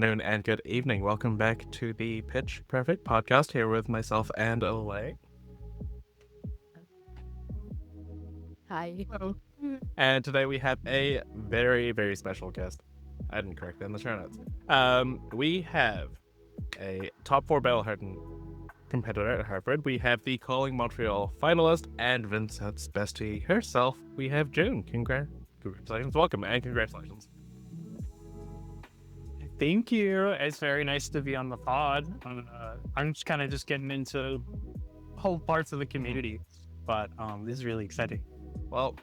afternoon, and good evening. Welcome back to the Pitch Perfect podcast here with myself and Olay. Hi. Hello. And today we have a very, very special guest. I didn't correct that in the show notes. We have a top 4 Battle-hardened competitor at Harvard. We have the Calling Montreal finalist and Vynnset's bestie herself. We have June. Congratulations. Welcome and congratulations. Thank you. It's very nice to be on the pod. I'm just kind of getting into whole parts of the community, but this is really exciting. Well,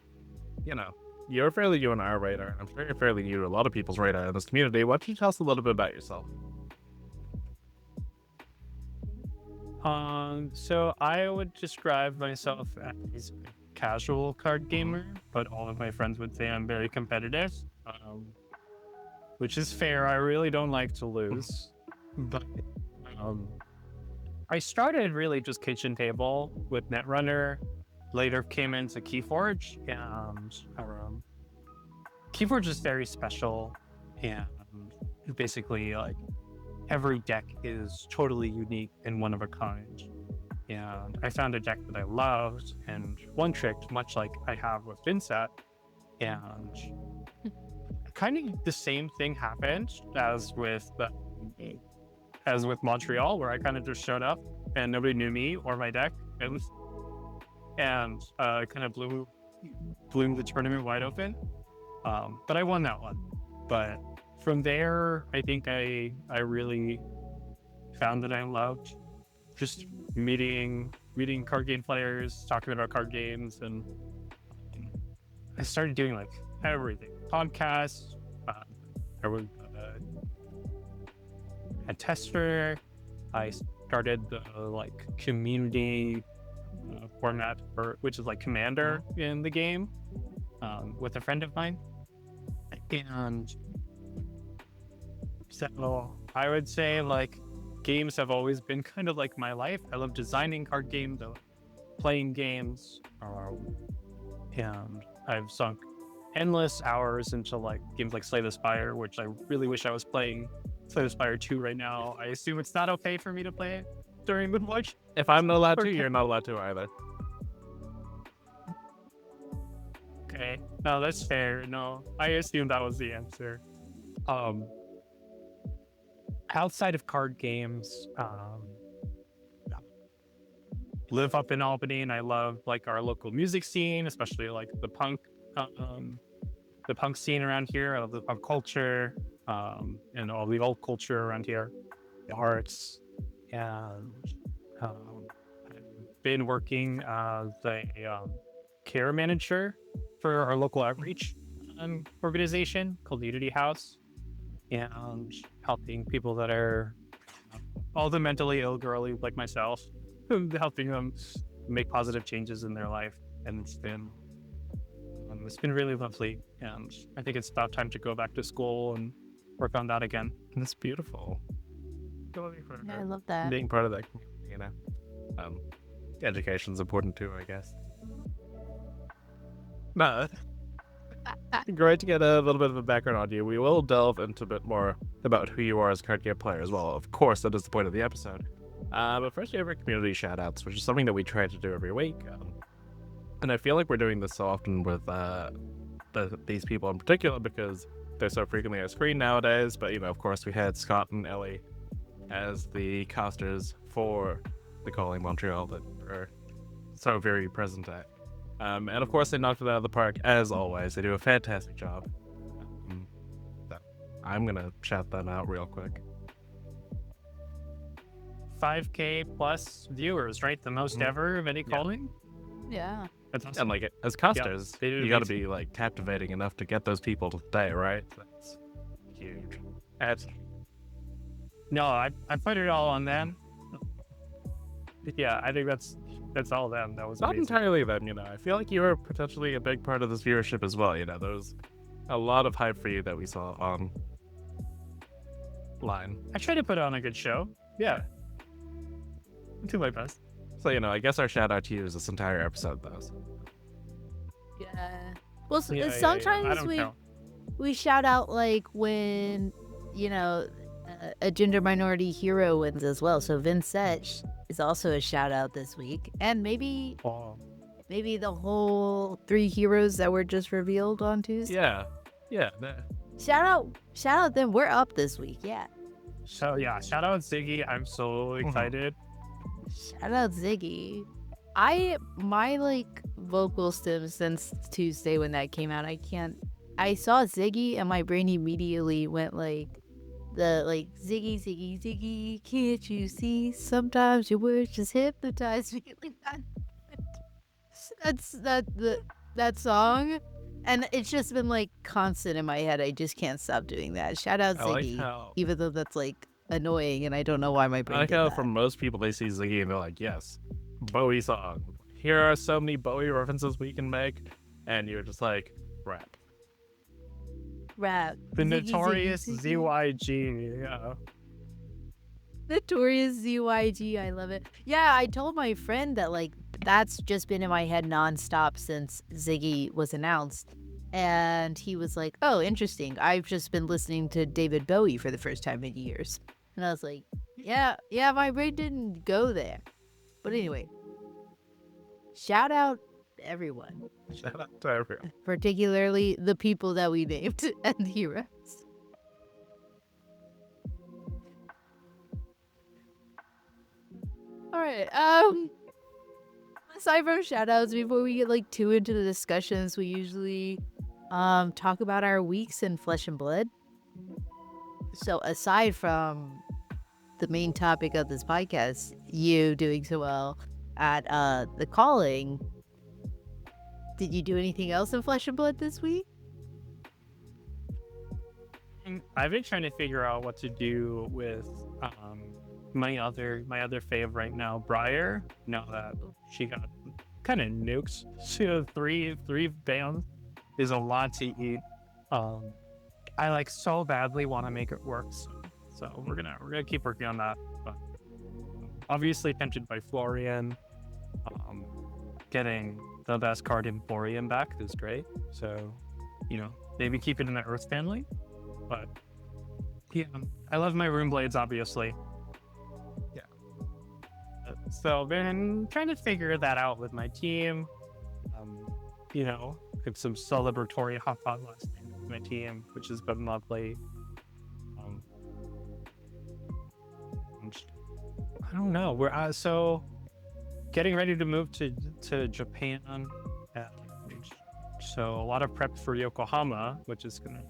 you're fairly new on our radar. I'm sure you're fairly new to a lot of people's radar in this community. Why don't you tell us a little bit about yourself? So I would describe myself as a casual card gamer, but all of my friends would say I'm very competitive. Which is fair. I really don't like to lose. But I started really just kitchen table with Netrunner. Later came into Keyforge, and Keyforge is very special, and basically like every deck is totally unique and one of a kind. And I found a deck that I loved and one tricked, much like I have with Vynnset, and kind of the same thing happened as with Montreal, where I kind of just showed up and nobody knew me or my deck, and kind of blew the tournament wide open. But I won that one. But from there, I think I really found that I loved just meeting card game players, talking about card games, and I started doing like everything. Podcasts, I was a tester. I started the community format which is like Commander in the game with a friend of mine, and so I would say games have always been kind of like my life. I love designing card games, I love playing games, and I've sunk endless hours into games like Slay the Spire, which I really wish I was playing Slay the Spire 2 right now. I assume it's not okay for me to play it during Moonwatch. If I'm not allowed to, you're not allowed to either. Okay, no, that's fair. No, I assumed that was the answer. Outside of card games, live up in Albany, and I love our local music scene, especially the punk scene around here. I love the punk culture, and all the old culture around here, the arts. And I've been working as a care manager for our local outreach organization called Unity House, and helping people that are all the mentally ill girly like myself, helping them make positive changes in their life. And it's been really lovely, and I think it's about time to go back to school and work on that again. That's beautiful. Yeah, I love that. Being part of that community, education's important too, I guess. But great to get a little bit of a background on you. We will delve into a bit more about who you are as a card game player as well. Of course, that is the point of the episode. But first, we have our community shoutouts, which is something that we try to do every week. And I feel like we're doing this so often with these people in particular because they're so frequently on screen nowadays. But, of course, we had Scott and Ellie as the casters for the Calling Montreal that are so very present at. And, of course, they knocked it out of the park, as always. They do a fantastic job. So I'm going to shout that out real quick. 5K plus viewers, right? The most ever of any calling? Yeah. That's awesome. And as casters, they do you got to be captivating enough to get those people to stay, right? That's huge. No, I put it all on them. Yeah, I think that's all them. That was not amazing. entirely them. I feel like you were potentially a big part of this viewership as well. There was a lot of hype for you that we saw online. I try to put on a good show. Yeah. Do my best. So, I guess our shout out to you is this entire episode, though. So. Yeah. Well, I sometimes don't count. we shout out when a gender minority hero wins as well. So Vynnset is also a shout out this week, and maybe the whole 3 heroes that were just revealed on Tuesday. Yeah. Shout out them. We're up this week. Yeah. So yeah, shout out Ziggy. I'm so excited. Shout out Ziggy. My like vocal stems since Tuesday when that came out. I saw Ziggy and my brain immediately went like Ziggy, Ziggy, Ziggy, can't you see? Sometimes your words just hypnotize me. That song, and it's just been like constant in my head. I just can't stop doing that. Shout out Ziggy, even though that's like annoying, and I don't know why my brain. I like how for most people they see Ziggy and they're like, yes, Bowie song. Here are so many Bowie references we can make, and you're just like, rap. The notorious ZYG, yeah. Notorious ZYG, I love it. Yeah, I told my friend that like that's just been in my head nonstop since Ziggy was announced. And he was like, oh, interesting. I've just been listening to David Bowie for the first time in years. And I was like, yeah, my brain didn't go there. But anyway, shout out everyone. Shout out to everyone. Particularly the people that we named and the heroes. All right. Aside from shout outs, before we get like too into the discussions, we usually talk about our weeks in Flesh and Blood. So aside from the main topic of this podcast, you doing so well at the calling, did you do anything else in Flesh and Blood this week? I've been trying to figure out what to do with my other fave right now, Briar. Now that she got kind of nuked, so three bands is a lot to eat. I like so badly want to make it work, so we're gonna keep working on that. But obviously tempted by Florian. Getting the best card in Florian back is great. So, maybe keep it in the Earth family. But yeah, I love my Rune Blades, obviously. Yeah. So been trying to figure that out with my team. Get some celebratory hot pot last night with my team, which has been lovely. I don't know. We're so getting ready to move to Japan. So a lot of prep for Yokohama, which is gonna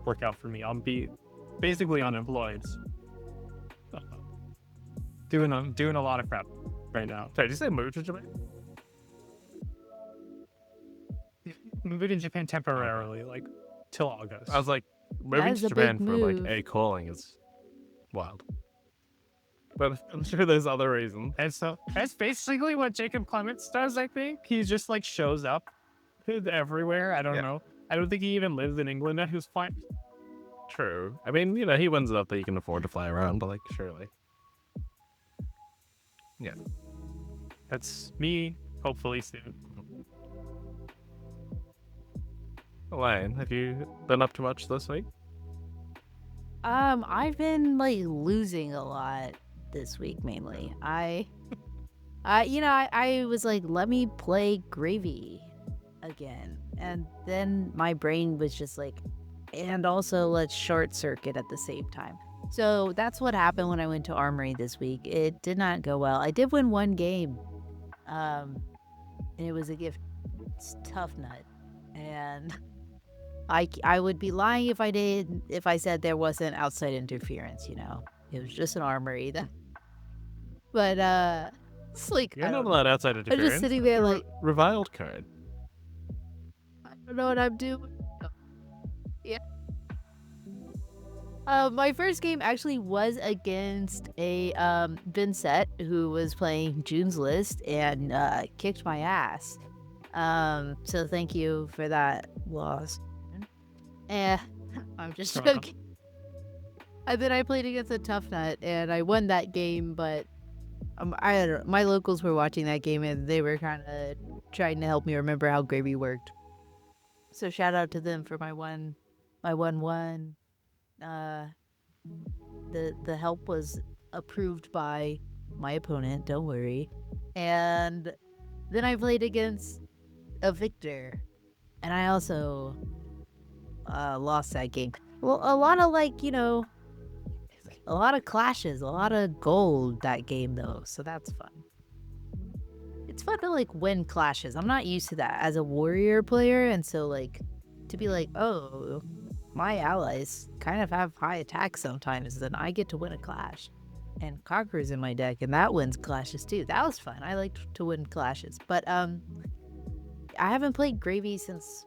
work out for me. I'll be basically unemployed. So, doing a lot of prep right now. Sorry, did you say move to Japan? Moving to Japan temporarily, like till August. I was like, moving to Japan for like a calling is wild. But I'm sure there's other reasons. And so that's basically what Jacob Clements does, I think. He just like shows up everywhere. I don't know. I don't think he even lives in England at his point. True. I mean, he wins enough that he can afford to fly around, but like, surely. Yeah. That's me, hopefully soon. Elaine, have you been up to much this week? I've been like losing a lot this week mainly. I was like, let me play Gravy again, and then my brain was just like, and also let's short circuit at the same time. So that's what happened when I went to Armory this week. It did not go well. I did win one game, and it was a gift. It's Tough Nut, and I would be lying if I said there wasn't outside interference. It was just an Armory. But it's like, you're not allowed outside interference. I'm just sitting there like, reviled card. I don't know what I'm doing. Yeah. My first game actually was against a Vynnset who was playing June's List and kicked my ass. So thank you for that loss. I'm just joking. And then I played against a Tough Nut and I won that game, but I don't know. My locals were watching that game and they were kind of trying to help me remember how Gravy worked. So shout out to them for my 1-1 The help was approved by my opponent, don't worry. And then I played against a victor, and I also lost that game. Well, a lot of a lot of clashes, a lot of gold that game though, so that's fun. It's fun to win clashes. I'm not used to that as a warrior player, and so to be oh, my allies kind of have high attacks sometimes, then I get to win a clash. And Conqueror's in my deck, and that wins clashes too. That was fun. I liked to win clashes. But I haven't played Gravy since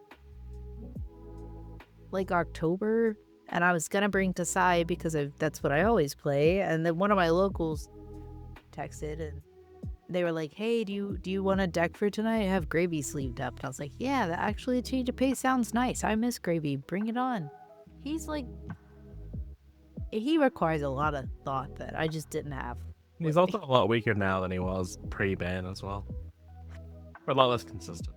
October, and I was gonna bring Tasai because that's what I always play. And then one of my locals texted, and they were like, "Hey, do you want a deck for tonight? I have Gravy sleeved up." And I was like, "Yeah, that actually change of pace sounds nice. I miss Gravy. Bring it on." He's he requires a lot of thought that I just didn't have. He's also a lot weaker now than he was pre-ban as well. Or a lot less consistent.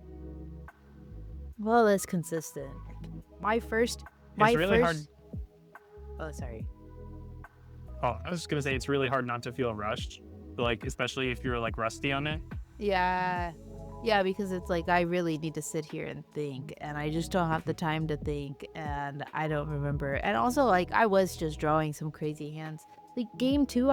Well, that's consistent. It's really hard. Oh, sorry. Oh, I was just gonna say it's really hard not to feel rushed, especially if you're rusty on it. Yeah, because it's I really need to sit here and think, and I just don't have the time to think, and I don't remember. And also, I was just drawing some crazy hands. Game 2,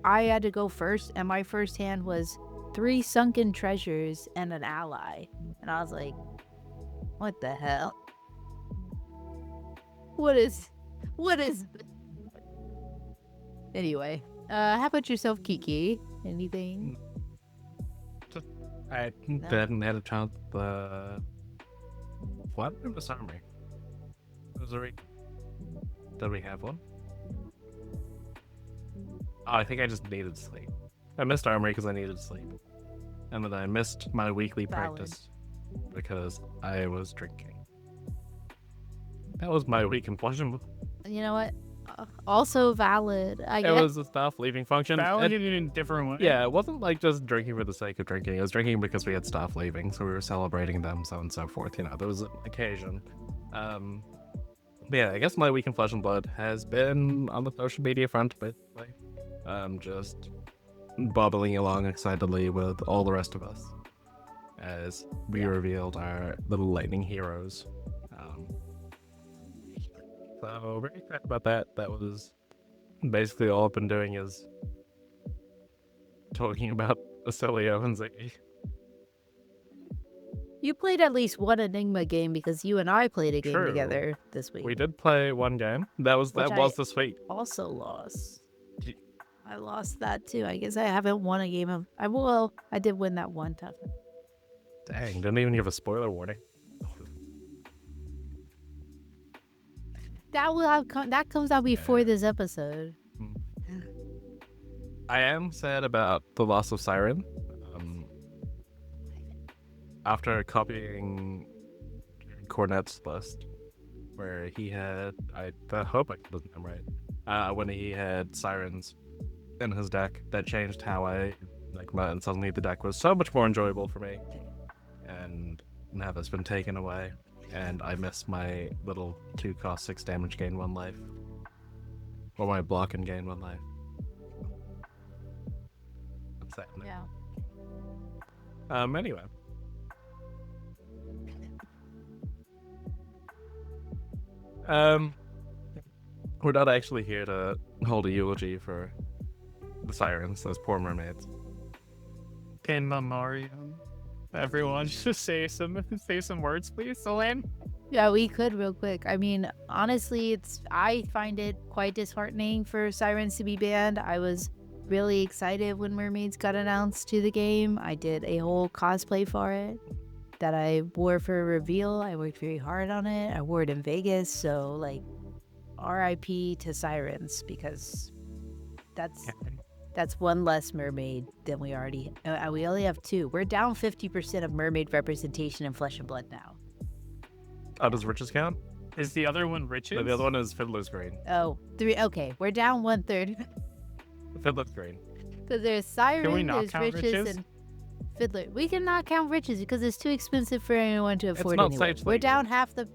I had to go first, and my first hand was 3 sunken treasures and an ally, and I was like, "What the hell? What is?" Anyway, how about yourself, Kiki? Anything? I didn't had a chance. What in the summary? Did we have one? Oh, I think I just needed sleep. I missed armory because I needed sleep, and then I missed my weekly practice because I was drinking. That was my week in Flushing. You know what? Also valid. I guess. It was a staff leaving function. Valid in a different way. Yeah, it wasn't just drinking for the sake of drinking. It was drinking because we had staff leaving, so we were celebrating them, so on and so forth. There was an occasion. But yeah, I guess my week in Flesh and Blood has been on the social media front, basically. Just bubbling along excitedly with all the rest of us as we revealed our little lightning heroes. So very excited about that. That was basically all I've been doing is talking about Acilio and Ziggy. You played at least one Enigma game because you and I played a game True. together this week. We did play one game. That was this week. Also lost. Ye- I lost that too. I guess I haven't won a game of. I did win that one tough. Dang, didn't even give a spoiler warning. That comes out before this episode. I am sad about the loss of Siren. After copying Cornet's list, where he had, I hope I got his name right, when he had Sirens in his deck, that changed how I and suddenly the deck was so much more enjoyable for me. And now that's been taken away, and I miss my little 2 cost 6 damage gain 1 life. Or my block and gain 1 life. That's sad. Yeah. Anyway. We're not actually here to hold a eulogy for the Sirens, those poor mermaids. In memoriam. Everyone, just say some words, please, Solan. Yeah, we could real quick. I mean, honestly, I find it quite disheartening for Sirens to be banned. I was really excited when Mermaids got announced to the game. I did a whole cosplay for it that I wore for a reveal. I worked very hard on it. I wore it in Vegas, so RIP to Sirens, because that's one less mermaid than we already. We only have 2. We're down 50% of mermaid representation in Flesh and Blood now. Oh, does Riches count? Is the other one Riches? No, the other one is Fiddler's Green. Oh, 3. Okay, we're down 1/3. Fiddler's Green. Because there's Siren, not there's count Riches, Riches? and Fiddler. We cannot count Riches because it's too expensive for anyone to afford not anyway. Sage We're legal. down half the.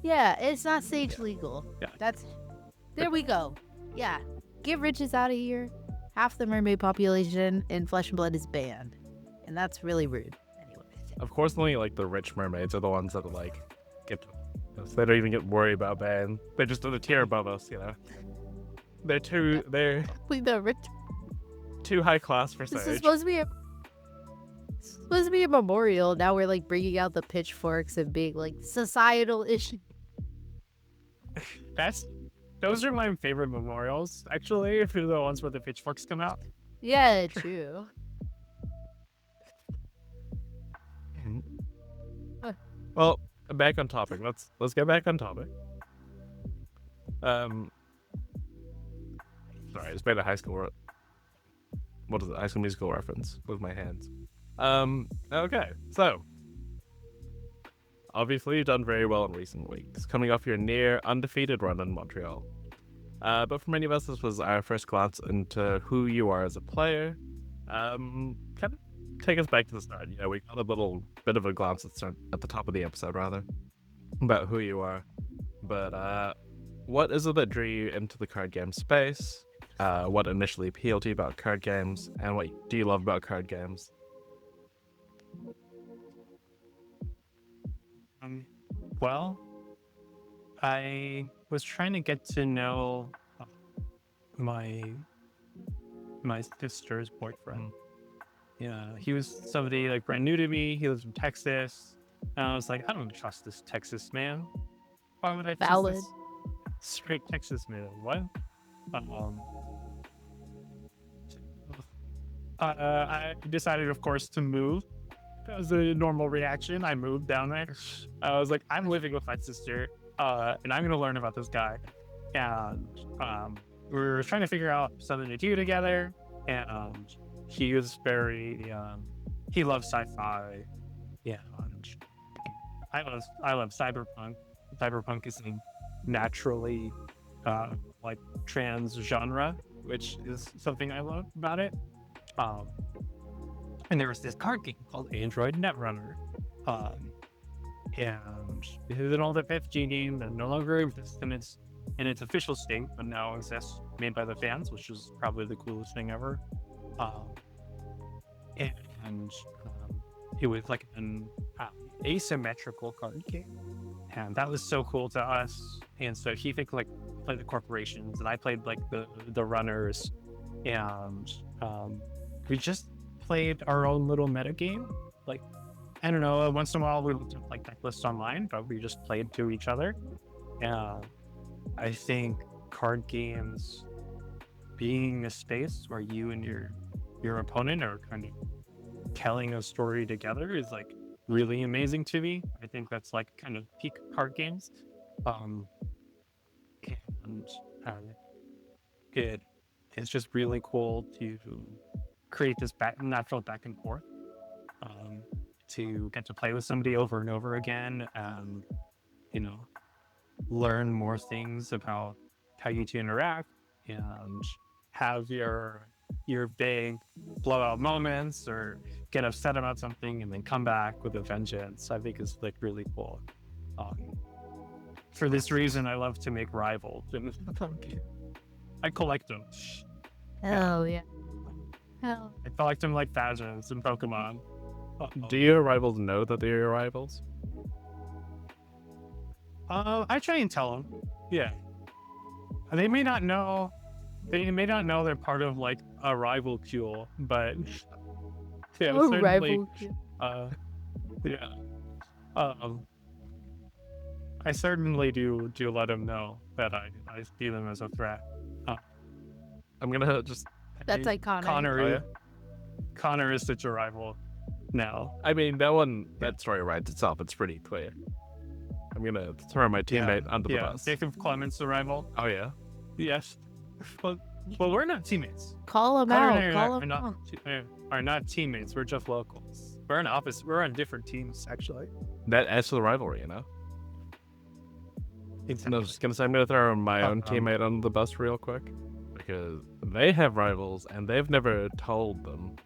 Yeah, it's not Sage legal. Yeah. That's. There we go. Yeah. Get riches out of here. Half the mermaid population in Flesh and Blood is banned. And that's really rude. Anyway. Of course, only like the rich mermaids are the ones that like get. They don't even get worried about ban. They're just on a tier above us, you know. They're too The rich. too high class for This is Sage. supposed to be a memorial. Now we're like bringing out the pitchforks and being like societal issues. Those are my favorite memorials, actually, if they're the ones where the pitchforks come out. Yeah, true. Well, back on topic. Let's get back on topic. Sorry, I just made a high school. What is it? High School Musical reference with my hands. Okay, so obviously you've done very well in recent weeks, coming off your near undefeated run in Montreal. But for many of us, this was our first glance into who you are as a player. Kind of take us back to the start. You know, we got a little bit of a glance at the top of the episode, rather, about who you are. But what is it that drew you into the card game space? What initially appealed to you about card games, and what do you love about card games? Well, I was trying to get to know my sister's boyfriend. Yeah, he was somebody like brand new to me. He lives in Texas, and I was like, I don't trust this Texas man. Why would I trust Valid. this straight Texas man? What? I decided, of course, to move. That was a normal reaction. I moved down there. I was like, I'm living with my sister, and I'm gonna learn about this guy. And we were trying to figure out something to do together. And he was very, he loves sci-fi. Yeah, I love cyberpunk. Cyberpunk is a naturally like trans genre, which is something I love about it. And there was this card game called Android Netrunner. And it is an older 5G game that no longer exists in its official state, but now exists, made by the fans, which is probably the coolest thing ever. And it was like an asymmetrical card game, and that was so cool to us. And so he played the corporations, and I played like the runners, and we just played our own little meta game. Like, I don't know, once in a while we looked at like deck lists online, but we just played to each other. I think card games being a space where you and your opponent are kind of telling a story together is like really amazing to me. I think that's like kind of peak card games. It's just really cool to create this natural back and forth, to get to play with somebody over and over again, and learn more things about how you two interact, and have your big blowout moments or get upset about something and then come back with a vengeance. I think is like really cool. For this reason, I love to make rivals. I collect them. Hell yeah. Hell. I collect them like Phasmas in Pokemon. Do your rivals know that they're your rivals? I try and tell them. Yeah. They may not know. They may not know they're part of like a rival queue, but yeah, Oh, certainly. rival. Yeah. I certainly do let them know that I see them as a threat. I'm gonna just. That's iconic. Connor, Oh, yeah? Connor is such a rival now. I mean, that story writes itself. It's pretty clear. I'm gonna throw my teammate under the bus. Jacob Clement's a rival. Oh yeah. Yes. Well, we're not teammates. Call him Connor out. and I Call are him not, out. are not teammates. We're just locals. We're on We're on different teams, actually. That adds to the rivalry, you know. No, I was just gonna say I'm gonna throw my own teammate under the bus real quick, because they have rivals and they've never told them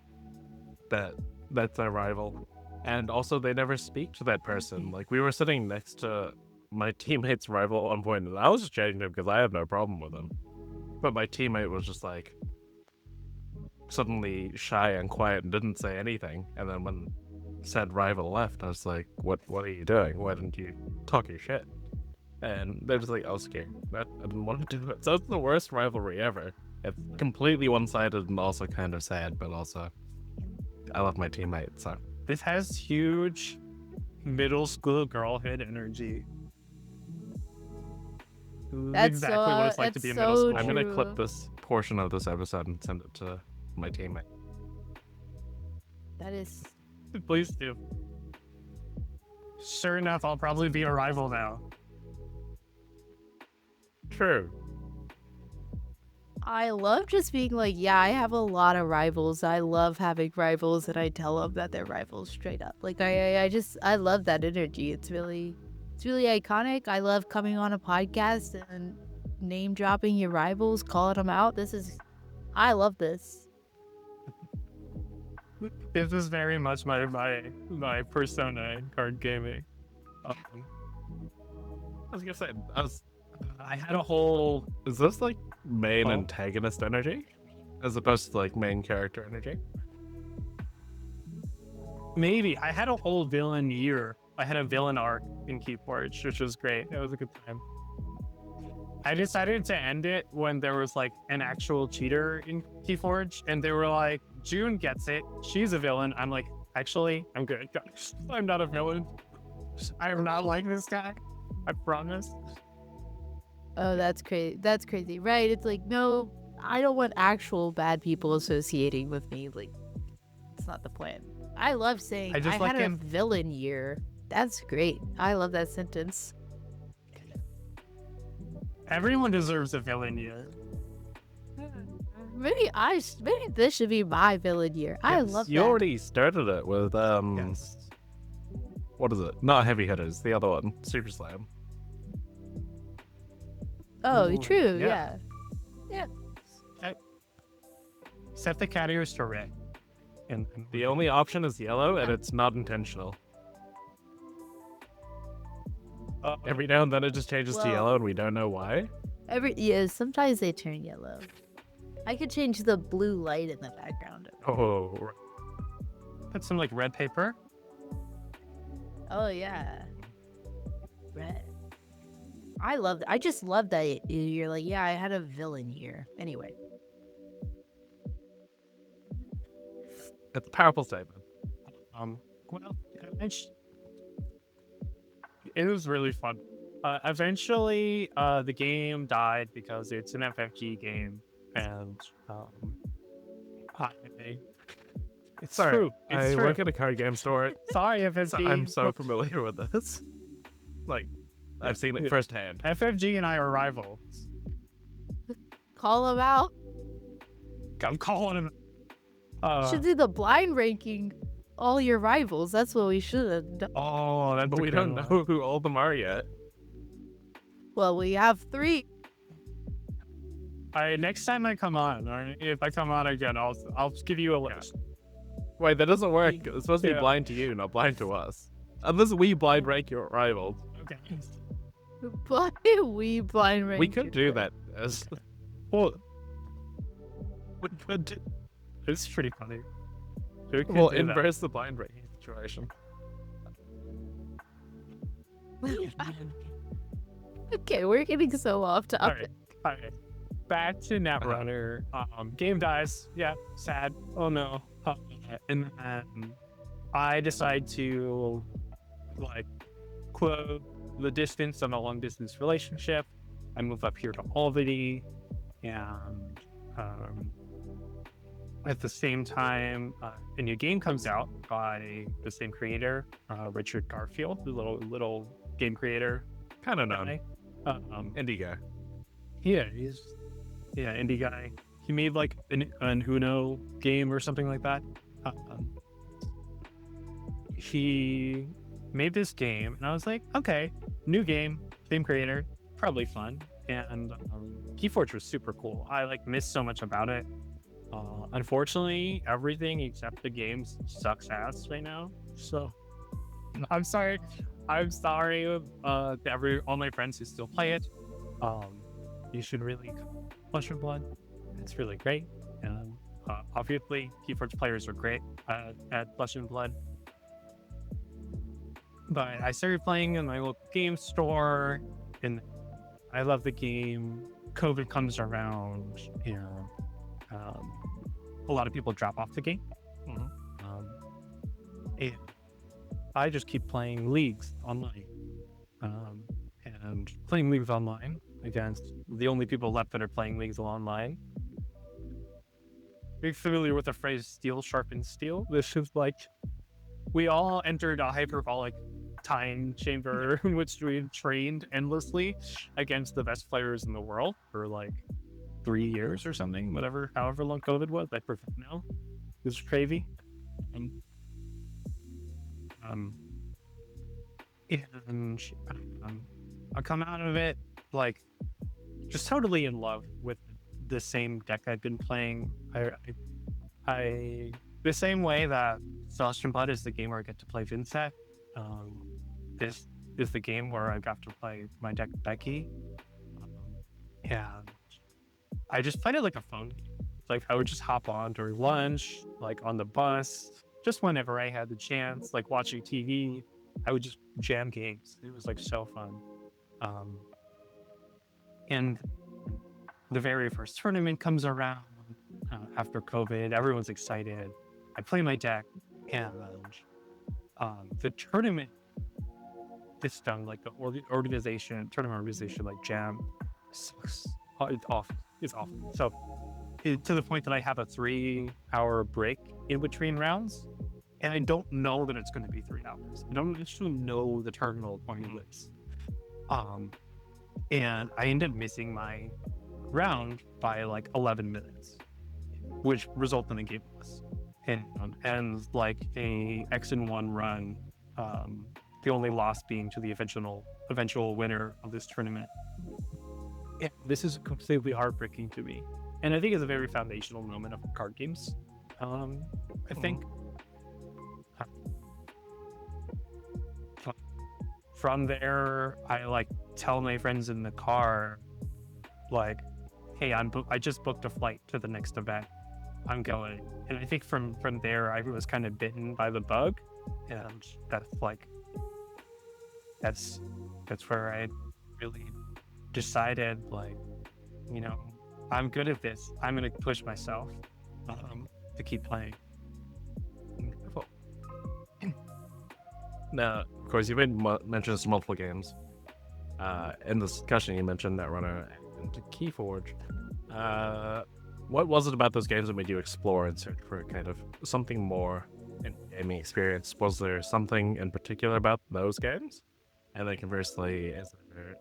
that that's their rival, and also they never speak to that person. Like, we were sitting next to my teammate's rival at one point, and I was just chatting to him because I have no problem with him. But my teammate was just like suddenly shy and quiet and didn't say anything. And then when said rival left, I was like, "What are you doing? Why didn't you talk your shit?" And they're just like, "I was scared. I didn't want to do it." So it's the worst rivalry ever. It's completely one-sided and also kind of sad, but also I love my teammate. So This has huge middle school girlhood energy. This is That's exactly what it's like to it's be in middle so school. I'm gonna true. clip this portion of this episode and send it to my teammate. That is. Please do. Sure enough, I'll probably be a rival now. True. I love just being like, yeah, I have a lot of rivals. I love having rivals, and I tell them that they're rivals straight up. Like I love that energy. It's really iconic. I love coming on a podcast and name dropping your rivals, calling them out. I love this. This is very much my persona in card gaming. I was gonna say, I had a whole is this like main Oh. antagonist energy as opposed to like main character energy? maybe I had a whole villain year. I had a villain arc in Keyforge, which was great. It was a good time. I decided to end it when there was like an actual cheater in Keyforge, and they were like, "June gets it. She's a villain." I'm like, actually, I'm good. I'm not a villain. I am not like this guy. I promise. Oh, that's crazy. That's crazy, right? It's like, no, I don't want actual bad people associating with me. Like, it's not the point. I love saying I just I like had a him. villain year. That's great. I love that sentence. Everyone deserves a villain year. Maybe this should be my villain year. I Yes, love You that. already started it with Yes. what is it? Not Heavy Hitters, the other one, Super Slam. Oh, Ooh, true. yeah. Yeah. Set the categories to red. And The only option is yellow, and it's not intentional. Every now and then it just changes to Well- yellow, and we don't know why. Sometimes they turn yellow. I could change the blue light in the background. Oh, put some like red paper. Oh yeah. Red. I just love that you're like, yeah, I had a villain year. Anyway. it's a powerful statement. Well, it was really fun. Eventually, the game died because it's an FFG game, and it's Sorry, true. It's I true. work at a card game store. Sorry, So FFG. I'm so familiar with this. Like, I've seen it firsthand. FFG and I are rivals. Call them out. I'm calling him. Should do the blind ranking all your rivals. That's what we should have done. Oh, that's But a we good don't one. know who all of them are yet. Well, we have 3. All right, next time I come on, or if I come on again, I'll give you a list. Wait, that doesn't work. It's supposed to be Yeah. blind to you, not blind to us. Unless we blind rank your rivals. Okay. We blind rank. We could do that as Well, we could do. it's pretty funny. We could We'll do that. inverse the blind ranking situation. Okay, we're getting so off All topic. right. All right. Back to Netrunner. Game dies. Yeah, sad. Oh no. And then I decide to like close the distance on a long distance relationship. I move up here to Albany, and at the same time, a new game comes out by the same creator, Richard Garfield, the little game creator. Kind of known. guy. Indie guy. Yeah, indie guy. He made like an Uno game or something like that. He made this game, and I was like, okay, new game, same creator, probably fun. And Keyforge was super cool. I like missed so much about it. Unfortunately, everything except the games sucks ass right now. So I'm sorry. I'm sorry to all my friends who still play it. You should really Flesh and Blood. It's really great. And obviously, Keyforge players are great at Flesh and Blood. But I started playing in my local game store, and I love the game. COVID comes around, um, a lot of people drop off the game. And I just keep playing leagues online, and playing leagues online against the only people left that are playing leagues online. Are you familiar with the phrase "steel sharpens steel"? This is like we all entered a hyperbolic time chamber in which we trained endlessly against the best players in the world for like 3 years or something, however long COVID was. I forget now. It was crazy. Um, um, and I come out of it like just totally in love with the same deck I've been playing. I the same way that Flesh and Blood is the game where I get to play Vynnset. This is the game where I got to play my deck Becky. And I just played it like a phone game. Like I would just hop on during lunch, like on the bus, just whenever I had the chance, like watching TV. I would just jam games. It was like so fun. And the very first tournament comes around after COVID. Everyone's excited. I play my deck, and the tournament system, like the tournament organization, like Jam, sucks. It's awful. It's awful. So to the point that I have a 3-hour break in between rounds, and I don't know that it's going to be 3 hours. I don't actually know the terminal point is. And I ended up missing my round by like 11 minutes, which resulted in a game loss. And like a X and 1 run, the only loss being to the eventual winner of this tournament. Yeah, this is completely heartbreaking to me, and I think it's a very foundational moment of card games. I think from there, I like tell my friends in the car, like, "Hey, I just booked a flight to the next event. I'm going." And I think from there, I was kind of bitten by the bug, and that's where I really decided, like, I'm good at this. I'm gonna push myself to keep playing. Wonderful. Now, of course, you've mentioned multiple games. In the discussion, you mentioned Netrunner and Keyforge. What was it about those games that made you explore and search for kind of something more in gaming experience? Was there something in particular about those games? And then conversely, is there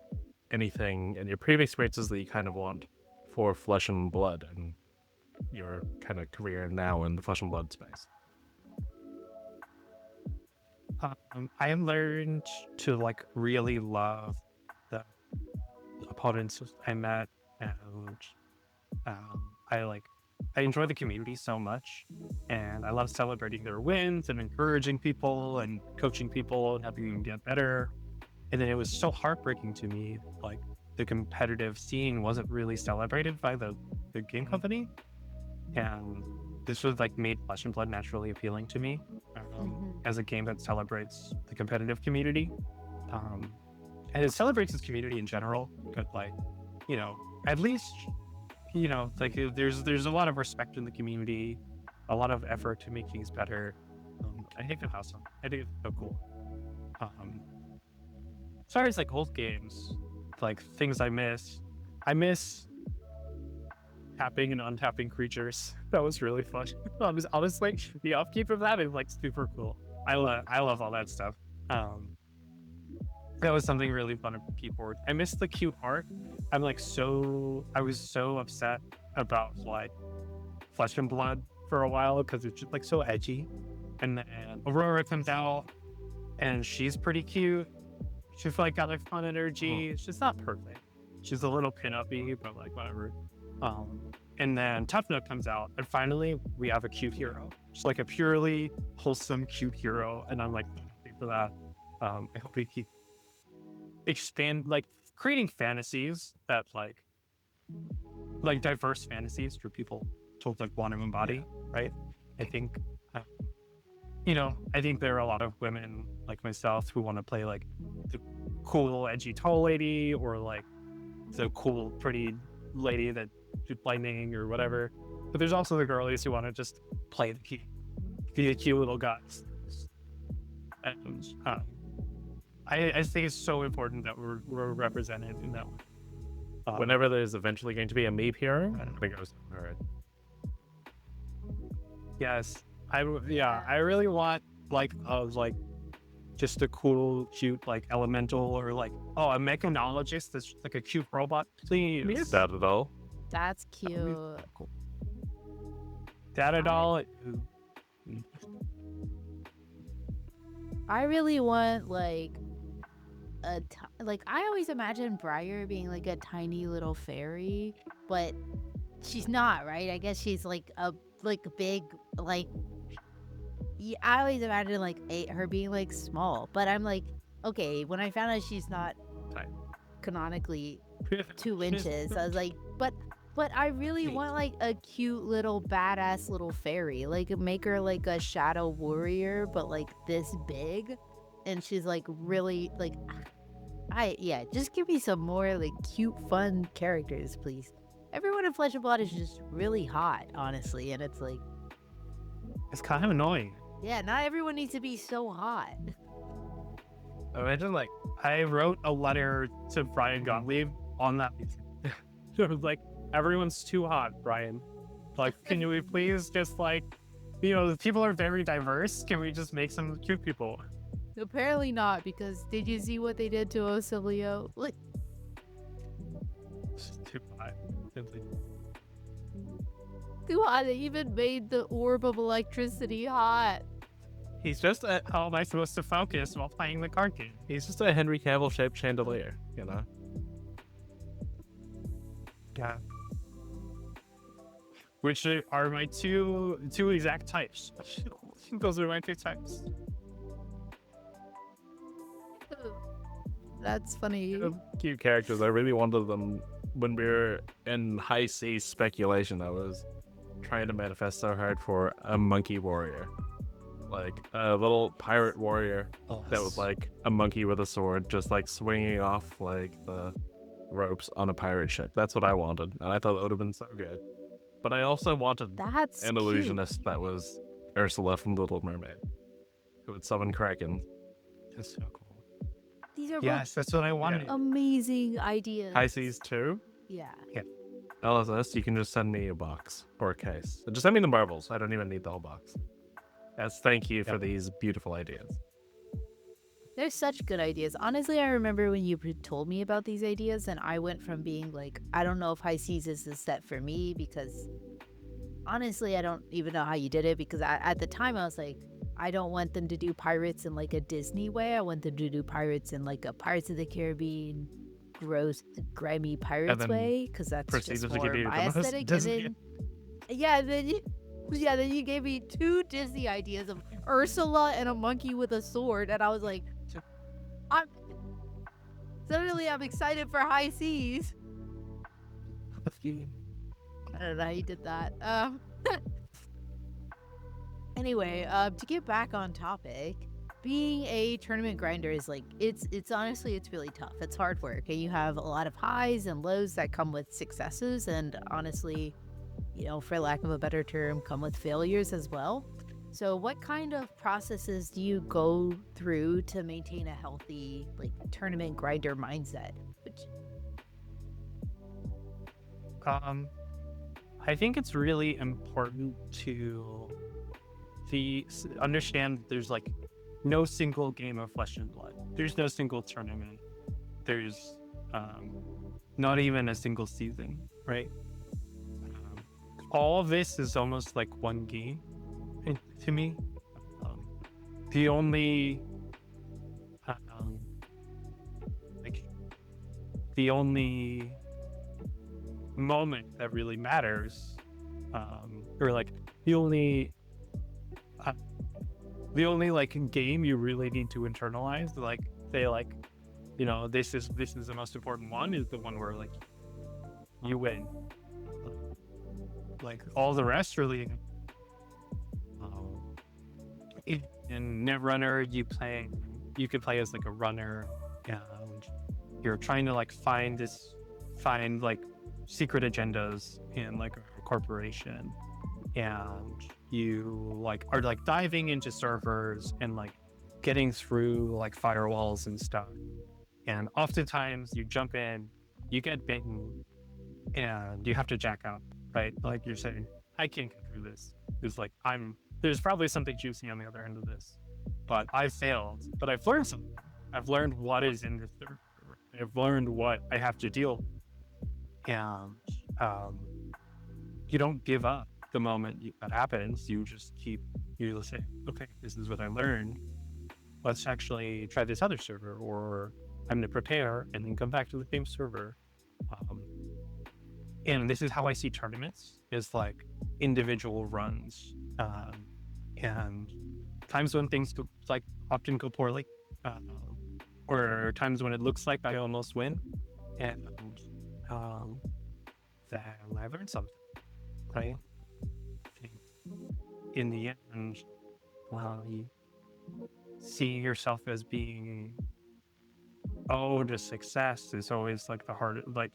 anything in your previous experiences that you kind of want for Flesh and Blood and your kind of career now in the Flesh and Blood space? I learned to like really love the opponents I met, and I enjoy the community so much, and I love celebrating their wins and encouraging people and coaching people and helping them get better. And then it was so heartbreaking to me, like the competitive scene wasn't really celebrated by the game company, and this was like made Flesh and Blood naturally appealing to me as a game that celebrates the competitive community, and it celebrates its community in general. But like, at least like there's a lot of respect in the community, a lot of effort to make things better. I think that's awesome. I think it's so cool. As far as like old games, like things I miss tapping and untapping creatures. That was really fun. Honestly, the upkeep of that is like super cool. I love all that stuff. That was something really fun to keep forward. I miss the cute art. I was so upset about like Flesh and Blood for a while because it's just like so edgy. And then Aurora comes out and she's pretty cute. She's like got like fun energy. It's just not perfect. She's a little pin-up-y, but like whatever. And then Tough Note comes out, and finally we have a cute hero. Just like a purely wholesome, cute hero, and I'm like, thank you for that. I hope we keep creating fantasies that like diverse fantasies for people to like want to embody, right? I think, uh, I think there are a lot of women like myself who want to play like the cool, edgy, tall lady, or like the cool, pretty lady that shoots lightning or whatever. But there's also the girlies who want to just play the cute little guys. And I think it's so important that we're represented in that way. Whenever there's eventually going to be a meep hero, I'm gonna go for it. Yes, I really want like just a cool, cute like elemental, or like a mechanologist that's like a cute robot. Please, Not at all. That's cute. Data doll. I really want like like I always imagine Briar being like a tiny little fairy, but she's not, right? I guess she's like a big like. Yeah, I always imagine like her being like small, but I'm like, okay. When I found out she's not canonically 2 inches, I was like, but I really want like a cute little badass little fairy, like make her like a shadow warrior, but like this big, and she's like really like, just give me some more like cute, fun characters, please. Everyone in Flesh and Blood is just really hot, honestly, and it's like, it's kind of annoying. Yeah, not everyone needs to be so hot. Imagine like I wrote a letter to Brian Gottlieb on that. It was like, everyone's too hot, Brian. Like, can we please just like, the people are very diverse. Can we just make some cute people? Apparently not, because did you see what they did to Osilio? Like, too hot. too hot. They even made the orb of electricity hot. he's just a How am I supposed to focus while playing the card game? he's just a Henry Cavill shaped chandelier, you know. Yeah. Which are my two exact types. Those are my 2 types. That's funny. Cute characters. I really wanted them when we were in high C speculation. I was trying to manifest so hard for a monkey warrior, like a little pirate warrior that was like a monkey with a sword, just like swinging off like the ropes on a pirate ship. That's what I wanted, and I thought it would have been so good. But I also wanted That's an cute. illusionist that was Ursula from Little Mermaid, who would summon Kraken. That's so cool. These are Yes, that's what I wanted. both amazing ideas. High Seas 2? Yeah. LSS, you can just send me a box or a case. Just send me the marbles. I don't even need the whole box. As thank you for these beautiful ideas. They're such good ideas. Honestly, I remember when you told me about these ideas, and I went from being like, I don't know if High Seas is the set for me, because honestly, I don't even know how you did it, because at the time I was like, I don't want them to do pirates in like a Disney way. I want them to do pirates in like a Pirates of the Caribbean, gross, grimy pirates way, because that's just more my aesthetic. And then, then you gave me 2 Disney ideas of Ursula and a monkey with a sword, and I was like, Suddenly I'm excited for High Seas. I don't know how you did that. Anyway, to get back on topic, being a tournament grinder is like, it's honestly, it's really tough. It's hard work, and you have a lot of highs and lows that come with successes, and honestly, for lack of a better term, come with failures as well. So what kind of processes do you go through to maintain a healthy like tournament grinder mindset? I think it's really important to understand there's like no single game of Flesh and Blood. There's no single tournament. There's not even a single season, right? All of this is almost like one game to me. The only the only moment that really matters, or like the the only like game you really need to internalize, like say like, this is the most important one, is the one where like you win. Like all the rest really. In Netrunner, you could play as like a runner, and you're trying to like find like secret agendas in like a corporation, and you like are like diving into servers and like getting through like firewalls and stuff. And oftentimes you jump in, you get bitten, and you have to jack out, right? Like you're saying, I can't get through this. It's like there's probably something juicy on the other end of this, but I failed. But I've learned something. I've learned what is in this server. I've learned what I have to deal with. And you don't give up the moment that happens. You just you say, okay, this is what I learned. Let's actually try this other server, or I'm going to prepare and then come back to the same server. And this is how I see tournaments, is like individual runs, and times when things often go poorly, or times when it looks like I almost win, and then I learned something, right? In the end, you see yourself as being the success is always like the hardest, like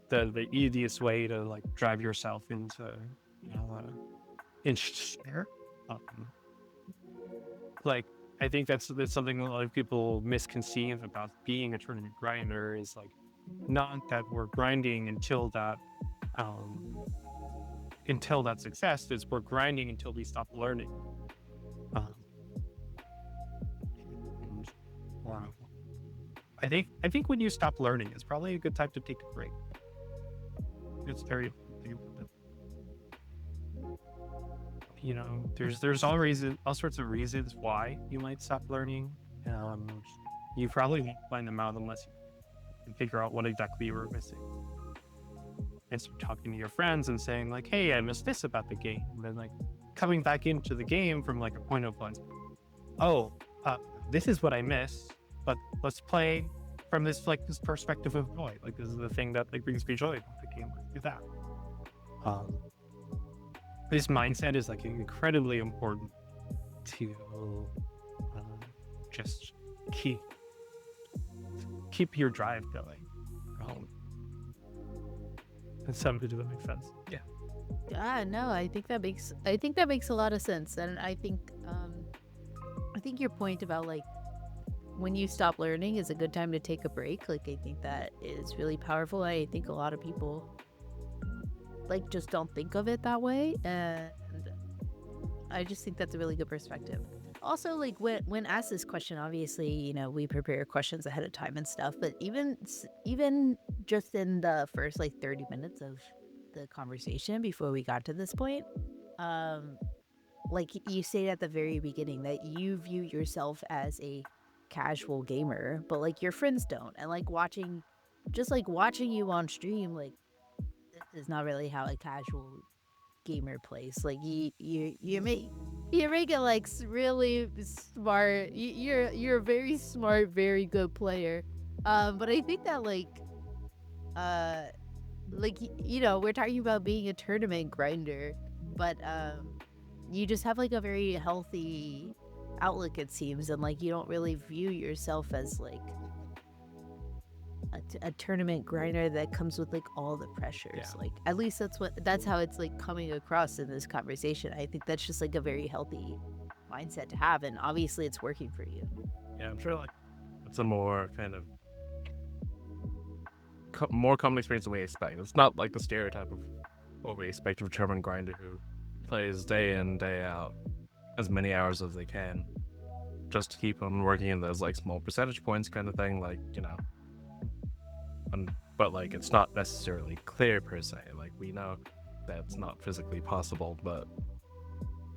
the easiest way to like drive yourself into share. Like I think that's something a lot of people misconceive about being a tournament grinder, is like not that we're grinding until that success, is we're grinding until we stop learning. Wow. I think when you stop learning, it's probably a good time to take a break. It's very, there's all sorts of reasons why you might stop learning. You probably won't find them out unless you can figure out what exactly you were missing. And start talking to your friends and saying like, hey, I missed this about the game. And then like coming back into the game from like a point of like, this is what I missed, but let's play from this perspective of joy. Like this is the thing that like brings me joy about the game. Let's do that. This mindset is like incredibly important to just keep your drive going. And something that makes sense. Yeah. No, I think that makes a lot of sense, and I think your point about like when you stop learning is a good time to take a break. Like I think that is really powerful. I think a lot of people like just don't think of it that way, and I just think that's a really good perspective. Also, like when asked this question, obviously, we prepare questions ahead of time and stuff, but even just in the first like 30 minutes of the conversation before we got to this point, like you stated at the very beginning that you view yourself as a casual gamer, but like your friends don't, and like watching you on stream, like this is not really how a casual gamer plays. Like you make it like really smart. You're a very smart, very good player. But I think that we're talking about being a tournament grinder, but you just have like a very healthy outlook, it seems, and like you don't really view yourself as like a tournament grinder that comes with like all the pressures. Yeah. Like at least that's how it's like coming across in this conversation. I think that's just like a very healthy mindset to have, and obviously it's working for you. Yeah, I'm sure like it's a more kind of more common experience than we expect. It's not like the stereotype of what we expect of a tournament grinder who plays day in, day out, as many hours as they can, just to keep on working in those like small percentage points kind of thing, like, but like it's not necessarily clear per se. Like we know that's not physically possible, but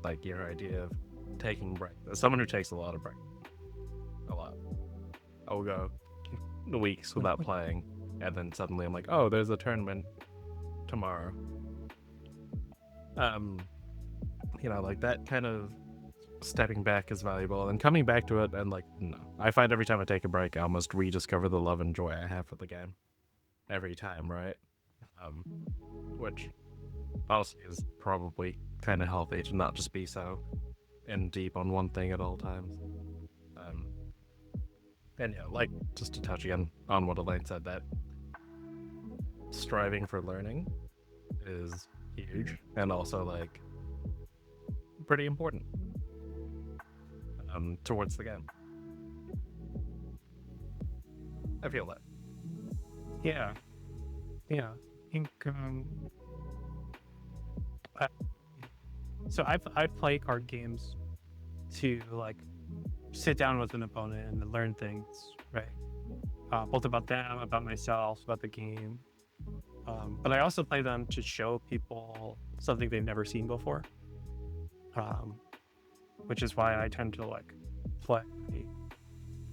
like your idea of taking breaks, as someone who takes a lot of breaks, I will go weeks without playing, and then suddenly I'm like, oh, there's a tournament tomorrow. Like that kind of stepping back is valuable, and coming back to it, and like, no. I find every time I take a break, I almost rediscover the love and joy I have for the game. Every time, right? Which honestly is probably kind of healthy to not just be so in deep on one thing at all times. And yeah, like, just to touch again on what Elaine said, that striving for learning is huge and also like pretty important towards the game. I feel that. Yeah. I think so I play card games to like sit down with an opponent and learn things, right? Both about them, about myself, about the game. But I also play them to show people something they've never seen before. Which is why I tend to like play.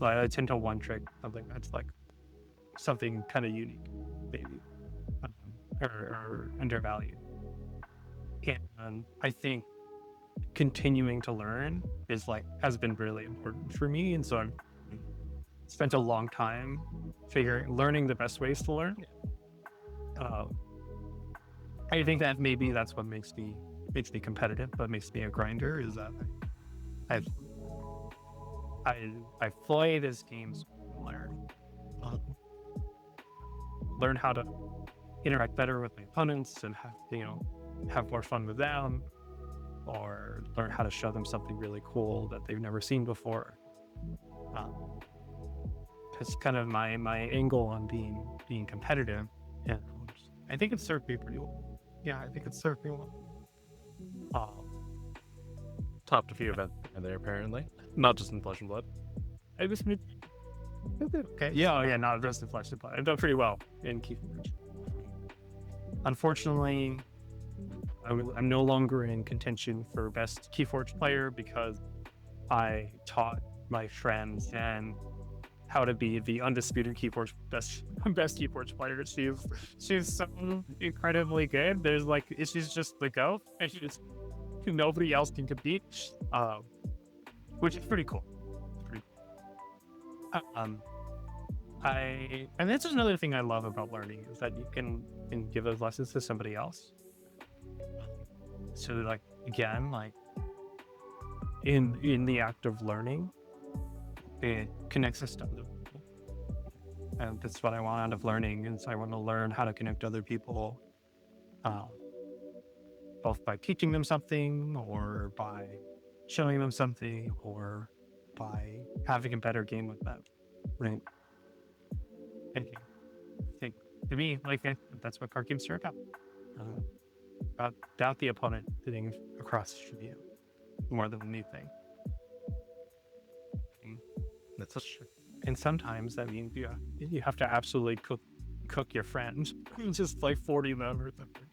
Like I tend to one trick something that's like something kind of unique, maybe, or undervalued. And I think continuing to learn has been really important for me, and so I've spent a long time learning the best ways to learn. I think that maybe that's what makes me competitive, but makes me a grinder, is that I play these games to learn how to interact better with my opponents and have more fun with them, or learn how to show them something really cool that they've never seen before. It's kind of my angle on being competitive, and I think it's served me pretty well. Yeah, I think it's served me well. Topped a few events in there, apparently. Not just in Flesh and Blood. I just okay. Yeah, not just in Flesh and Blood. I've done pretty well in Keyforge. Unfortunately, I'm no longer in contention for best Keyforge player because I taught my friends and how to be the undisputed Keyforge best Keyforge player. She's so incredibly good. She's just the GOAT, and nobody else can compete. Which is pretty cool. And that's another thing I love about learning, is that you can give those lessons to somebody else. So like, again, like in the act of learning, it connects us to other people. And that's what I want out of learning, is I want to learn how to connect to other people, both by teaching them something, or by showing them something, or by having a better game with them, right? I think to me, like, that's what card games are about the opponent sitting across from you more than anything. That's such. And sometimes that means you have to absolutely cook your friends, just like 40 them or something.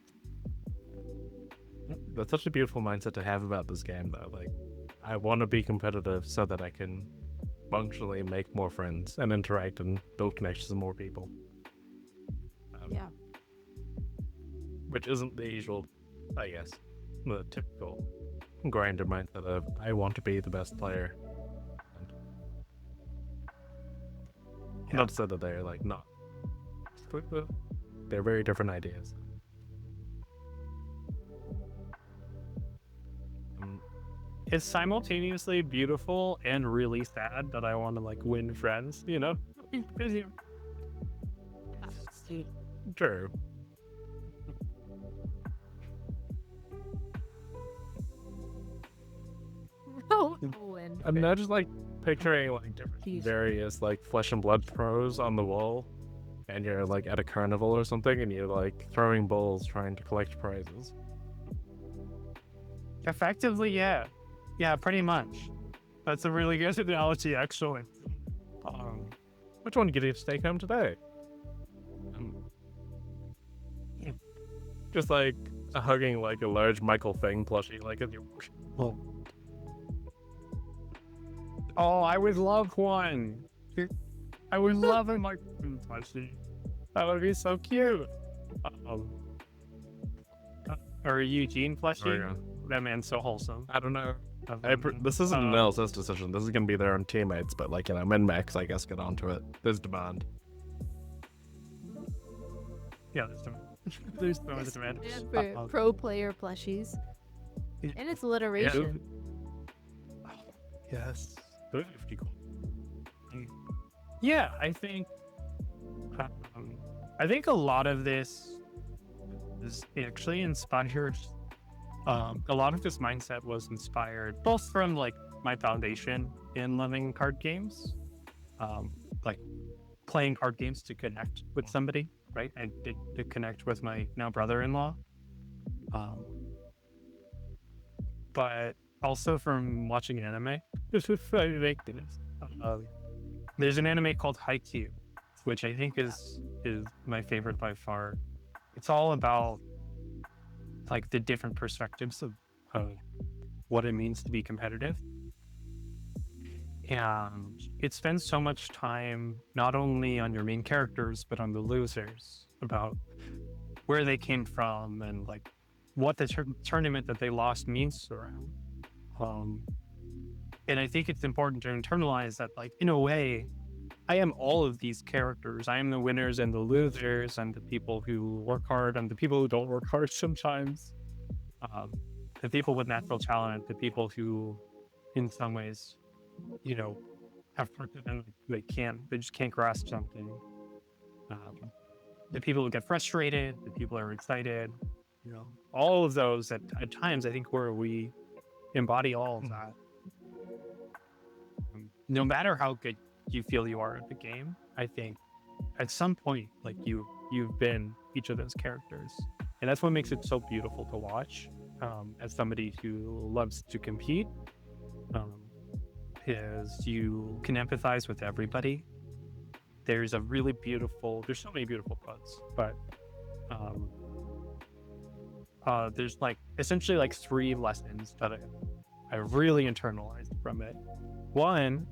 That's such a beautiful mindset to have about this game, though. Like, I want to be competitive so that I can functionally make more friends and interact and build connections with more people. Yeah. Which isn't the usual, I guess, the typical grinder mindset of, I want to be the best player. And not to say that they're, like, not. They're very different ideas. It's simultaneously beautiful and really sad that I want to, like, win friends, you know? True. I'm not just like picturing like different various like Flesh and Blood pros on the wall, and you're like at a carnival or something, and you're like throwing bowls trying to collect prizes. Effectively, yeah, pretty much. That's a really good analogy, actually. Which one did you take home today? Just like hugging like a large Michael Fang plushie, like as you. Oh, I would love one. I would love a Michael Fang plushie. That would be so cute. Or a Eugene plushie. that man's so wholesome. I don't know. Um, This isn't an LSS decision. This is gonna be their own teammates, but like, you know, min-max, I guess, get onto it. There's demand. Yeah, there's demand. There's so much demand. And for pro player plushies. Yeah. And it's alliteration. Yes. Those are pretty cool. Yeah, I think a lot of this is actually inspired. A lot of this mindset was inspired both from like my foundation in loving card games, like playing card games to connect with somebody, right? I did to connect with my now brother-in-law, but also from watching anime. There's an anime called Haikyuu, which I think is my favorite by far. It's all about like the different perspectives of what it means to be competitive. And it spends so much time not only on your main characters, but on the losers, about where they came from and like what the tournament that they lost means to them. And I think it's important to internalize that, like, in a way, I am all of these characters. I am the winners and the losers. I'm the people who work hard. I'm the people who don't work hard sometimes. The people with natural talent, the people who, in some ways, you know, have parts of them they just can't grasp something. The people who get frustrated, the people who are excited, you know, all of those at times, I think, where we embody all of that. No matter how good you feel you are at the game, I think at some point, like you've been each of those characters, and that's what makes it so beautiful to watch. As somebody who loves to compete, is you can empathize with everybody. There's so many beautiful quotes, but there's like essentially like 3 lessons that I really internalized from it. One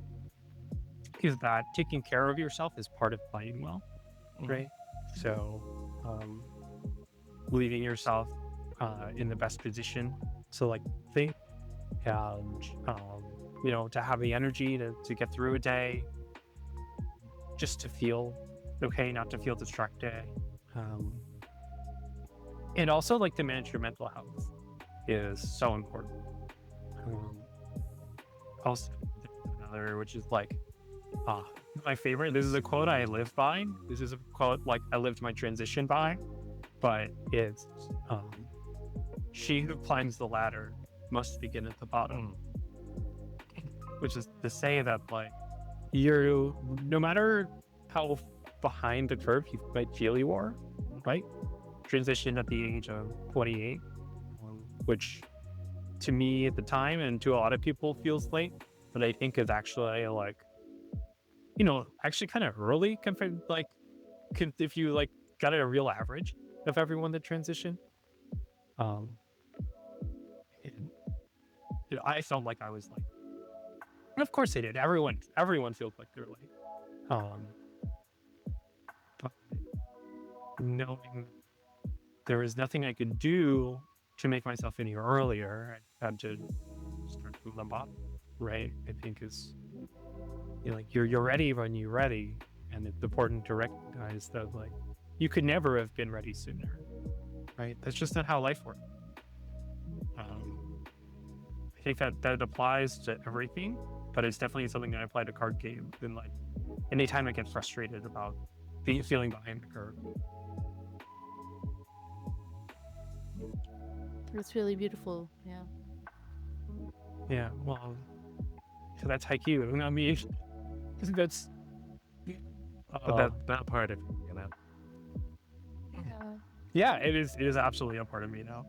is that taking care of yourself is part of playing well, right? So leaving yourself in the best position to like think and you know, to have the energy to get through a day, just to feel okay, not to feel distracted, and also like to manage your mental health is so important. Also another, which is like my favorite, this is a quote I live by, this is a quote like I lived my transition by, but it's she who climbs the ladder must begin at the bottom. Which is to say that like no matter how behind the curve you might feel you are, right? Transitioned at the age of 28, which to me at the time and to a lot of people feels late, but I think is actually like, you know, actually kind of early compared, like, if you like got a real average of everyone that transitioned. I felt like I was like, and of course they did. Everyone feels like they're late. But knowing there was nothing I could do to make myself any earlier, I had to start from the bottom, right? I think is, you know, like you're ready when you're ready, and it's important to recognize that like you could never have been ready sooner, right? That's just not how life works. I think that applies to everything, but it's definitely something that I apply to card games. And like anytime I get frustrated about feeling behind the curve. It's really beautiful. Yeah. Yeah. Well, so that's Haikyuu. I mean, I think that's that part of you know. Yeah, it is absolutely a part of me now.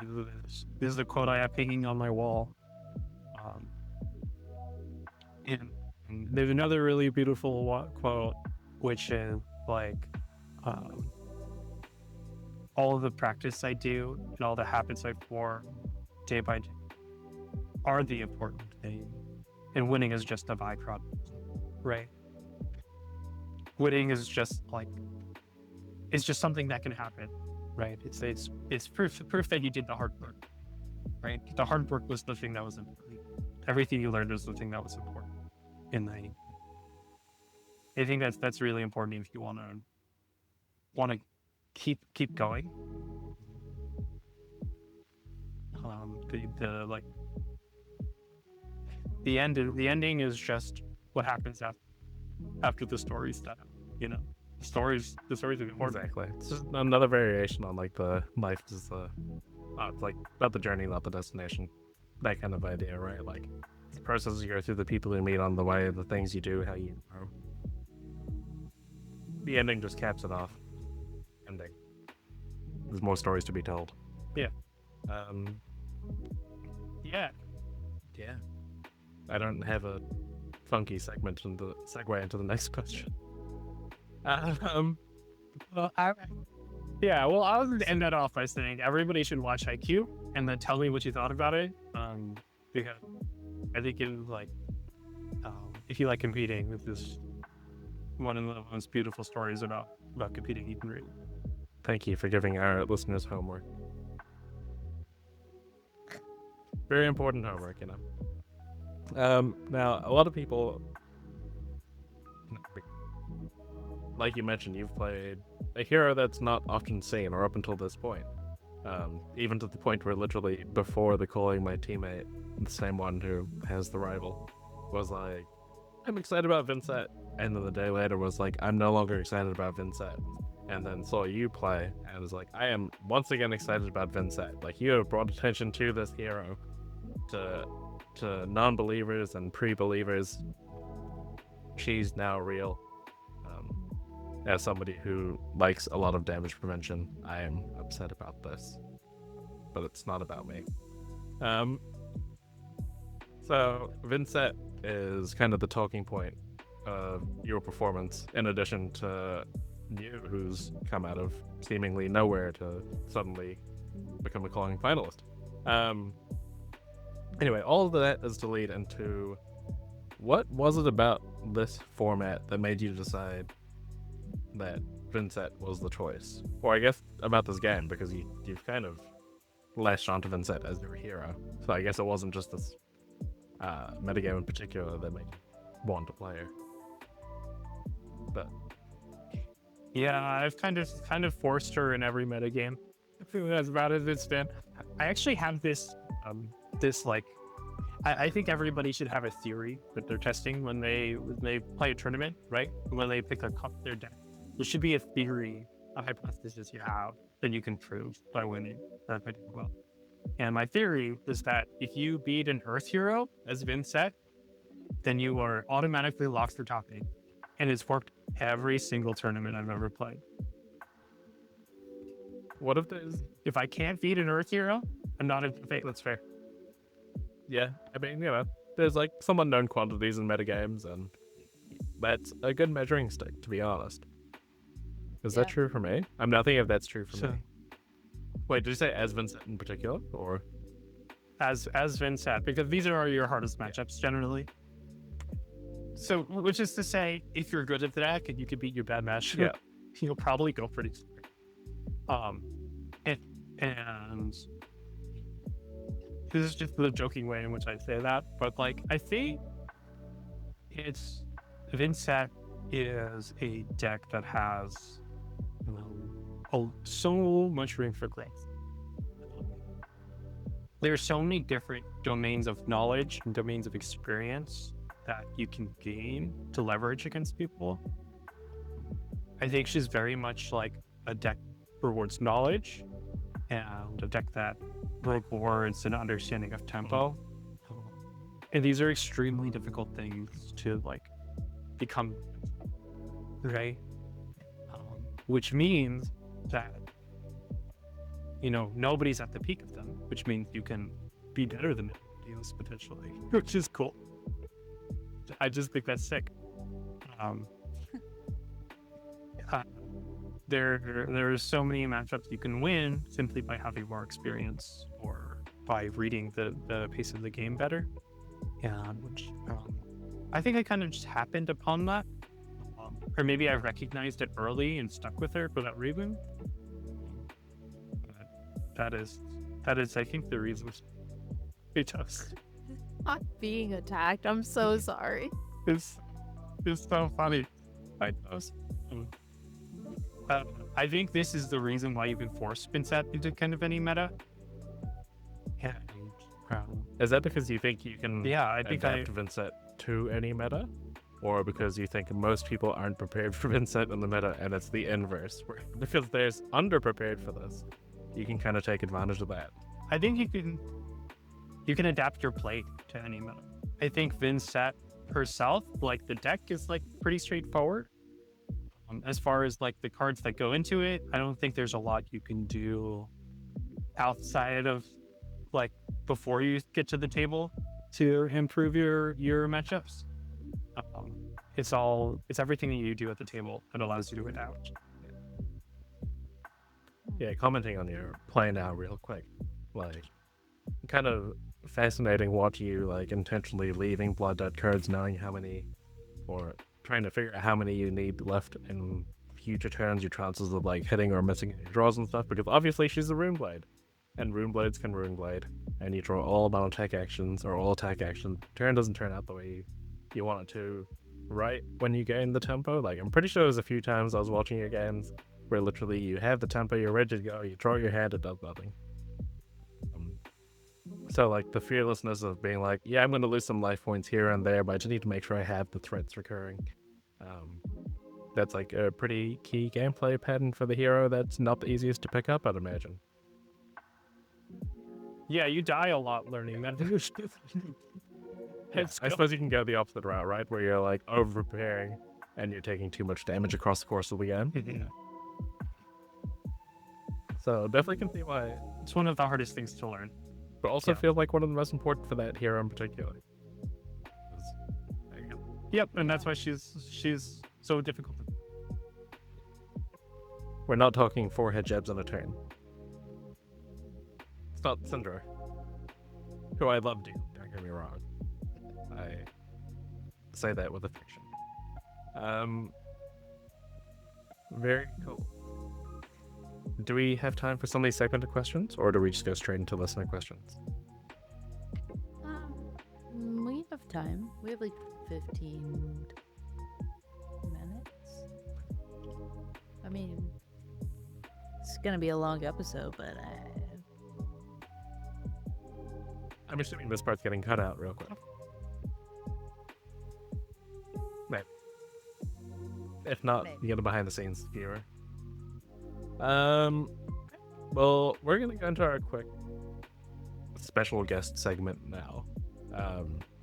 This is the quote I have hanging on my wall. And there's another really beautiful quote, which is like, all of the practice I do and all the habits I form day by day are the important thing, and winning is just a byproduct, right? Winning is just like, it's just something that can happen, right? It's proof that you did the hard work. right? The hard work was the thing that was important. Everything you learned was the thing that was important. And I think that's really important if you want to keep going. The like the ending is just what happens after the story's done. You know, the stories are important. Exactly. It's just another variation on like the life is the it's like about the journey, not the destination. That kind of idea, right? Like the process you go through, the people you meet on the way, the things you do, how you grow. The ending just caps it off. Ending. There's more stories to be told. Yeah. Yeah. Yeah. I don't have a funky segment and the segue into the next question. Well, I was going to end that off by saying everybody should watch IQ and then tell me what you thought about it. Because I think it was like, if you like competing, this is one of the most beautiful stories about competing you can read. Thank you for giving our listeners homework. Very important homework, you know. Now, a lot of people, like you mentioned, you've played a hero that's not often seen, or up until this point. Even to the point where literally before the calling, my teammate, the same one who has the rival, was like, I'm excited about Vynnset. And then the day later was like, I'm no longer excited about Vynnset. And then saw you play and was like, I am once again excited about Vynnset. Like, you have brought attention to this hero to non-believers and pre-believers. She's now real. As somebody who likes a lot of damage prevention, I am upset about this, but it's not about me. So Vynnset is kind of the talking point of your performance, in addition to you, who's come out of seemingly nowhere to suddenly become a calling finalist. Anyway, all of that is to lead into, what was it about this format that made you decide that Vynnset was the choice? Or I guess about this game, because you've kind of latched onto Vynnset as your hero. So I guess it wasn't just this metagame in particular that made you want to play her. But yeah, I've kind of forced her in every metagame. That's about as it's been. I actually have this like, I think everybody should have a theory that they're testing when they play a tournament, right? When they pick their deck, there should be a theory, a hypothesis you have that you can prove by winning that particular well. And my theory is that if you beat an Earth hero as Vynnset, then you are automatically locked for top 8. And it's worked every single tournament I've ever played. what if there's... If I can't beat an Earth hero, I'm not in top 8. That's fair. Yeah, I mean, you know, there's like some unknown quantities in metagames, and that's a good measuring stick, to be honest. Is that true for me? I'm not thinking if that's true for me. Wait, did you say as Vynnset in particular, or as Vynnset? Because these are your hardest matchups generally. So, which is to say, if you're good at the deck and you can beat your bad match, you'll probably go pretty far. And this is just the joking way in which I say that, but like, I think it's Vynnset is a deck that has so much room for growth. There are so many different domains of knowledge and domains of experience that you can gain to leverage against people. I think she's very much like a deck rewards knowledge and a deck that rewards an understanding of tempo. And these are extremely difficult things to like become, right? Which means that, you know, nobody's at the peak of them, which means you can be better than deals potentially, which is cool. I just think that's sick. There are so many matchups you can win simply by having more experience or by reading the pace of the game better. And which I think I kind of just happened upon that. Or maybe I recognized it early and stuck with her for that reason. But that is, I think, the reason. It does. Not being attacked. I'm so sorry. It's so funny. I does. I think this is the reason why you can force Vynnset into kind of any meta. Yeah. Is that because you think you can Yeah, I think adapt Vynnset to any meta? Or because you think most people aren't prepared for Vynnset in the meta and it's the inverse? Where because there's underprepared for this, you can kind of take advantage of that. I think you can adapt your play to any meta. I think Vynnset herself, like the deck is like pretty straightforward. As far as like the cards that go into it, I don't think there's a lot you can do outside of like before you get to the table to improve your matchups. It's everything that you do at the table that allows you to adapt. Yeah, commenting on your play now real quick. Like, kind of fascinating what you like intentionally leaving blood dead cards knowing how many, or trying to figure out how many you need left in future turns, your chances of like hitting or missing your draws and stuff, because obviously she's a Runeblade. And Runeblades can Runeblade, and you draw all non-attack actions or all attack actions. Turn doesn't turn out the way you want it to, right when you gain the tempo. Like, I'm pretty sure there's a few times I was watching your games where literally you have the tempo, you're ready to go, you draw your hand, it does nothing. So like the fearlessness of being like, yeah, I'm going to lose some life points here and there, but I just need to make sure I have the threats recurring. That's like a pretty key gameplay pattern for the hero that's not the easiest to pick up, I'd imagine. Yeah, you die a lot learning that. Yeah, I suppose you can go the opposite route, right? Where you're like over preparing and you're taking too much damage across the course of the game. Yeah. So definitely can see why. It's one of the hardest things to learn. But also Yeah. feel like one of the most important for that hero in particular. Yep, and that's why she's so difficult. We're not talking 4 head jabs on a turn. It's not Syndra, who I love, dude. Don't get me wrong. I say that with affection. Very cool. Do we have time for some of these segmented questions, or do we just go straight into listener questions? We have time. We have like 15 minutes. I mean, it's gonna be a long episode, but I'm assuming this part's getting cut out real quick. Maybe. If not, Maybe. you get a behind the scenes viewer. Well, we're gonna go into our quick special guest segment now,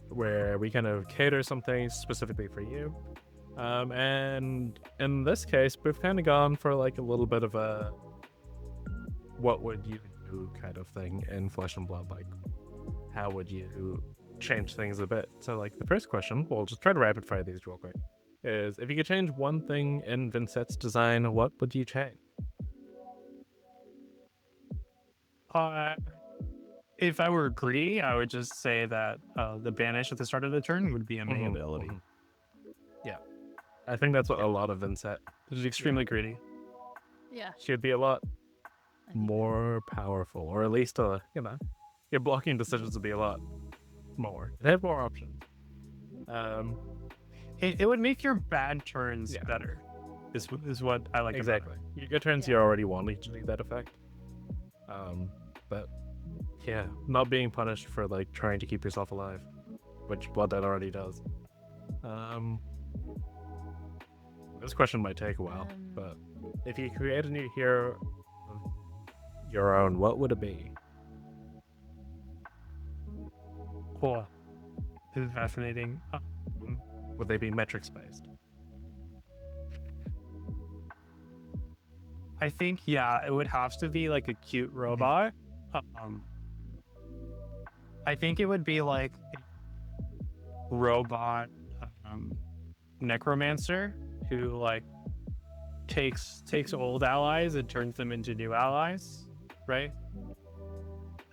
where we kind of cater some things specifically for you. And in this case, we've kind of gone for like a little bit of a what would you do kind of thing in Flesh and Blood. Like, how would you change things a bit? So, like, the first question, we'll just try to rapid fire these real quick, is if you could change one thing in Vynnset's design, what would you change? If I were greedy, I would just say that the banish at the start of the turn would be a main ability. Yeah, I think that's what a lot of Vynnset. It is extremely greedy. yeah. She would be a lot more powerful, or at least, your blocking decisions would be a lot more. They have more options. It would make your bad turns better. Is what I like. Exactly. Your good turns, you already wanted to do that effect. But yeah, not being punished for like trying to keep yourself alive, which Blood Dead already does. This question might take a while, but if you create a new hero of your own, what would it be? Cool. This is fascinating. Would they be metrics based? I think, yeah, it would have to be like a cute robot. I think it would be like a robot necromancer who like takes old allies and turns them into new allies, right?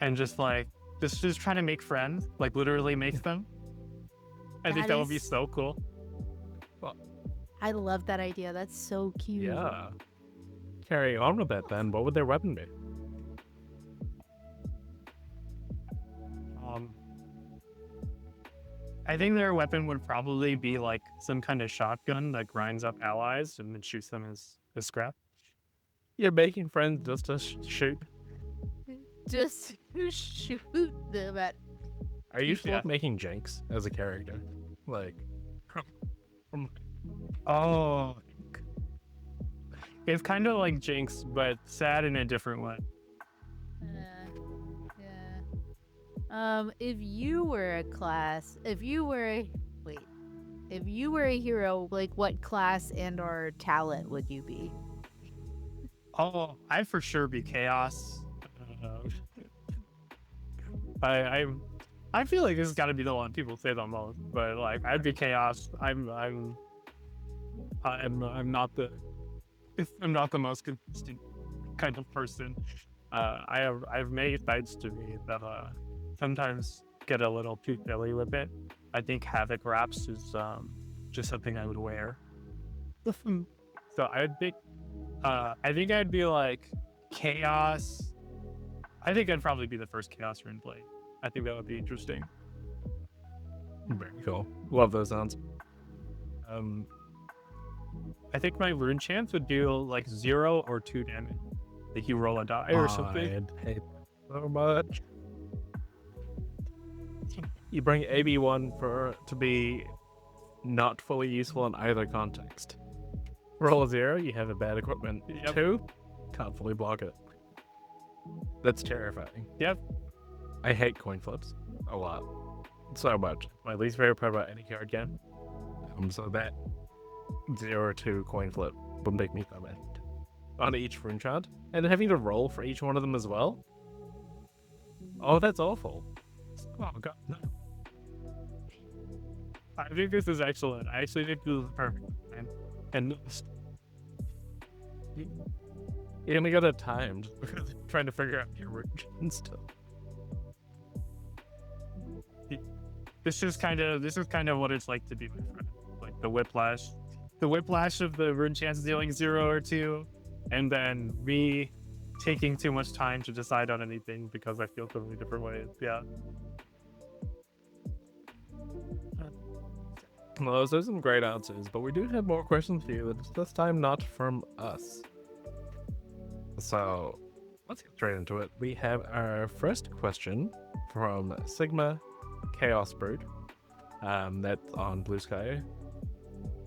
And just like just trying to make friends, like literally makes them. I think that would be so cool. Well, I love that idea. That's so cute. yeah. Carry on with that then. What would their weapon be? I think their weapon would probably be like some kind of shotgun that grinds up allies and then shoots them as scrap. You're making friends just to shoot. Just shoot them at. Are you still Yeah. making Jenks as a character? Like, from Oh, it's kind of like Jinx, but sad in a different way. Yeah. If you were a class, if you were a hero, like what class and or talent would you be? Oh, I'd for sure be Chaos. I feel like this has got to be the one people say the most, but like I'd be Chaos. I'm not the most consistent kind of person. I've made sides to me that sometimes get a little too silly with it. I think Havoc wraps is just something I would wear. So I'd be I think I'd be like Chaos. I think I'd probably be the first Chaos rune play. I think that would be interesting. very cool. Love those sounds. I think my rune chance would do like 0 or 2 damage. Like you roll a die or something. I'd hate so much. You bring AB1 to be not fully useful in either context. Roll a 0, you have a bad equipment. Yep. 2, can't fully block it. That's terrifying. Yep. I hate coin flips a lot. So much. My least favorite part about any card game. So that 0 or 2 coin flip would make me vomit on each rune chant. And then having to roll for each one of them as well. Oh, that's awful. Oh god. No. I think this is excellent. I actually think this is perfect. And You only got it timed because trying to figure out your rune chant stuff. this is kind of what it's like to be my friend. Like the whiplash of the rune chance dealing 0 or 2, and then me taking too much time to decide on anything because I feel so many different ways. Yeah. Well, those are some great answers, but we do have more questions for you, this time not from us. So, let's get straight into it. We have our first question from Sigma Chaos Brood. That's on Bluesky.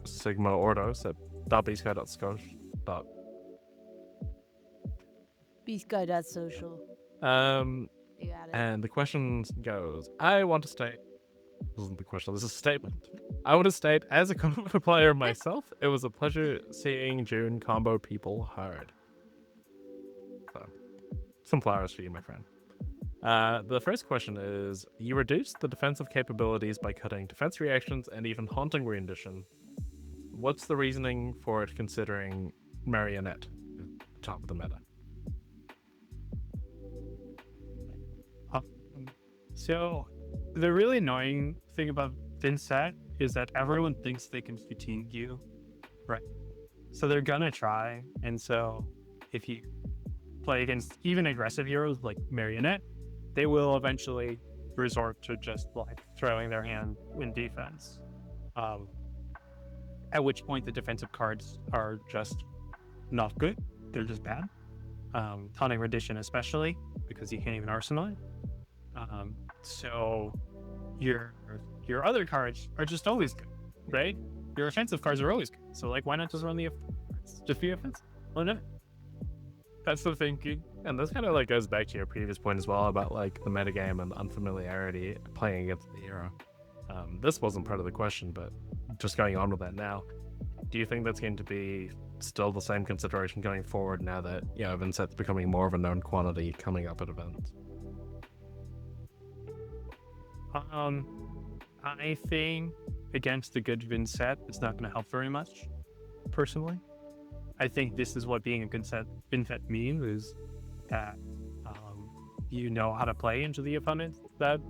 Sigma Ordos at .bsky.scosh. Bsky.social. You got it. And the question goes, I want to state, this isn't the question, this is a statement. I want to state, as a combo player myself, it was a pleasure seeing June combo people hard. So, some flowers for you, my friend. The first question is, you reduced the defensive capabilities by cutting defense reactions and even haunting rendition. What's the reasoning for it considering Marionette at the top of the meta? So the really annoying thing about Vynnset is that everyone thinks they can fatigue you, right? So they're gonna try, and so if you play against even aggressive heroes like Marionette, they will eventually resort to just like throwing their hand in defense. At which point the defensive cards are just not good; they're just bad. Taunting Rendition especially, because you can't even arsenal it. So your other cards are just always good, right? Your offensive cards are always good. So like, why not just run the cards? Just be offensive. Why not? That's the thinking. And this kind of like goes back to your previous point as well about like the metagame and unfamiliarity playing against the hero. This wasn't part of the question, but just going on with that now, do you think that's going to be still the same consideration going forward now that, you know, Vynnset's becoming more of a known quantity coming up at events? I think against a good Vynnset, it's not going to help very much, personally. I think this is what being a good Vynnset means, is that you know how to play into the opponents that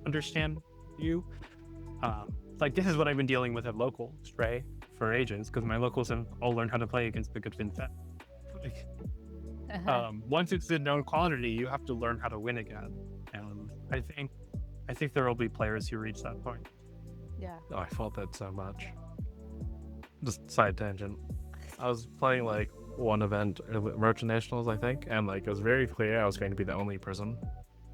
understand you. Like, this is what I've been dealing with at locals, right? For agents, because my locals have all learned how to play against the good Vynnset. Once it's a known quantity, you have to learn how to win again. And I think I think there will be players who reach that point. Yeah. Oh, I felt that so much. Just side tangent. I was playing like one event, Merchant Nationals, I think, and like it was very clear I was going to be the only Prism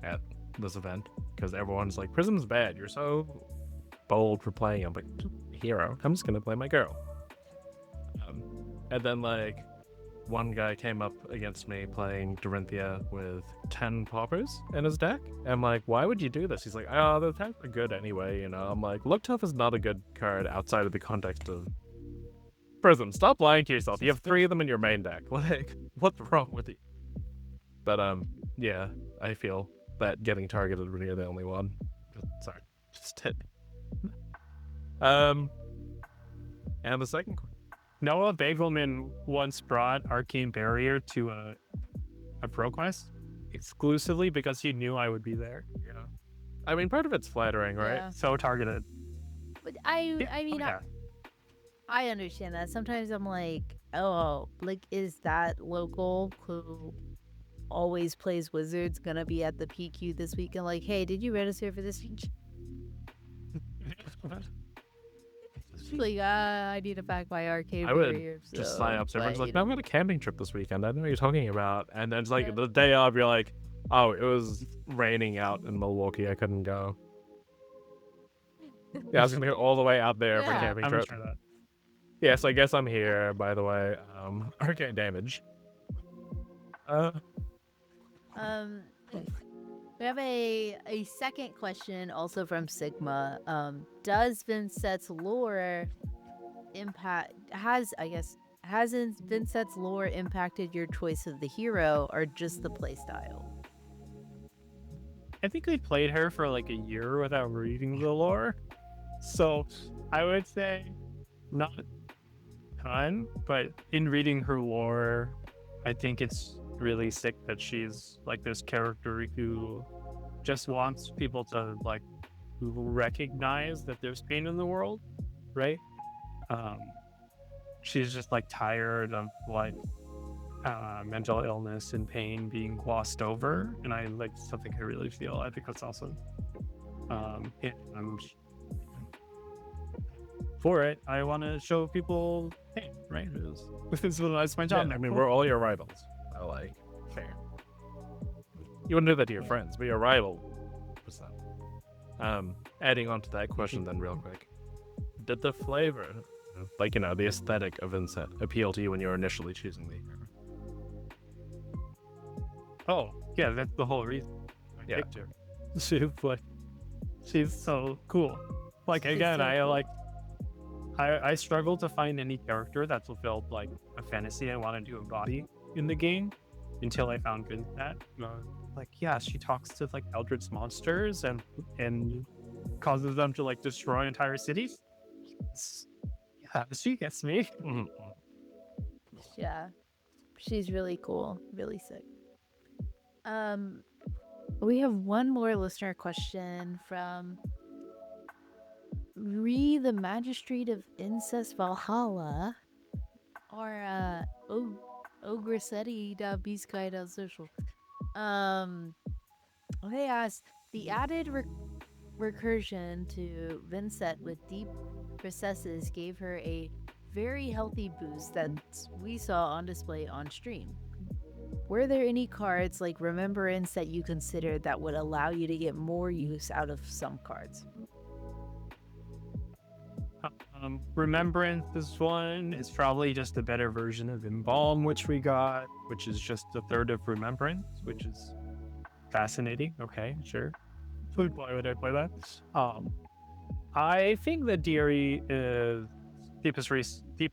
at this event because everyone's like, Prism's bad. You're so bold for playing. I'm like, hero. I'm just gonna play my girl. And then like one guy came up against me playing Dorinthia with 10 paupers in his deck. And I'm like, why would you do this? He's like, oh, the attacks are good anyway, you know. I'm like, Look Tough is not a good card outside of the context of Prism. Stop lying to yourself. You have 3 of them in your main deck. Like, what's wrong with you? But yeah, I feel that getting targeted when you're the only one. Sorry, just hit. And the second Noah Bagelman once brought Arcane Barrier to a pro quest exclusively because he knew I would be there. Yeah. I mean, part of it's flattering, right? Yeah. So targeted. But I mean, yeah. I understand that. Sometimes I'm like, oh, like, is that local who always plays Wizards gonna be at the PQ this week? And like, hey, did you register for this week? Like, I need to back my arcade I would barrier. just so, sign up. So everyone's but, like, you no, know. I'm on a camping trip this weekend. I know what you're talking about. And then it's like Yeah. the day of, you're like, oh, it was raining out in Milwaukee. I couldn't go. Yeah, I was gonna go all the way out there for a Yeah. camping I'm trip. sure that. Yes, I guess I'm here, by the way. Arcane damage. We have a second question also from Sigma. Does Vynnset's lore hasn't Vynnset's lore impacted your choice of the hero or just the playstyle? I think we played her for like a year without reading the lore. So I would say not a ton, but in reading her lore, I think it's really sick that she's like this character who just wants people to like recognize that there's pain in the world, right? She's just like tired of like mental illness and pain being glossed over, and I like something I really feel. I think that's awesome. And I'm for it. I want to show people pain, right? That's my job. I mean, we're all your rivals. I like fair. You wouldn't do that to your friends, but your rival. Adding on to that question then real quick. Did the flavor, like, you know, the aesthetic of Vynnset appeal to you when you were initially choosing the hero? Oh, yeah, that's the whole reason I Yeah. picked her. She's so cool. Like, She's again, so I struggle to find any character that fulfilled like a fantasy I wanted to embody in the game until I found Vynnset. Like, yeah, she talks to like eldritch monsters and causes them to like destroy entire cities. Yeah, she gets me. Yeah. She's really cool. Really sick. We have one more listener question from the Magistrate of Incest Valhalla, or ogresetti.bsky.social. They asked, the added recursion to Vynnset with deep recesses gave her a very healthy boost that we saw on display on stream. Were there any cards like Remembrance that you considered that would allow you to get more use out of some cards? Remembrance, this one is probably just a better version of Embalm, which we got, which is just a third of Remembrance, which is fascinating. Okay, sure. Why would I play that? I think that DRE is Deep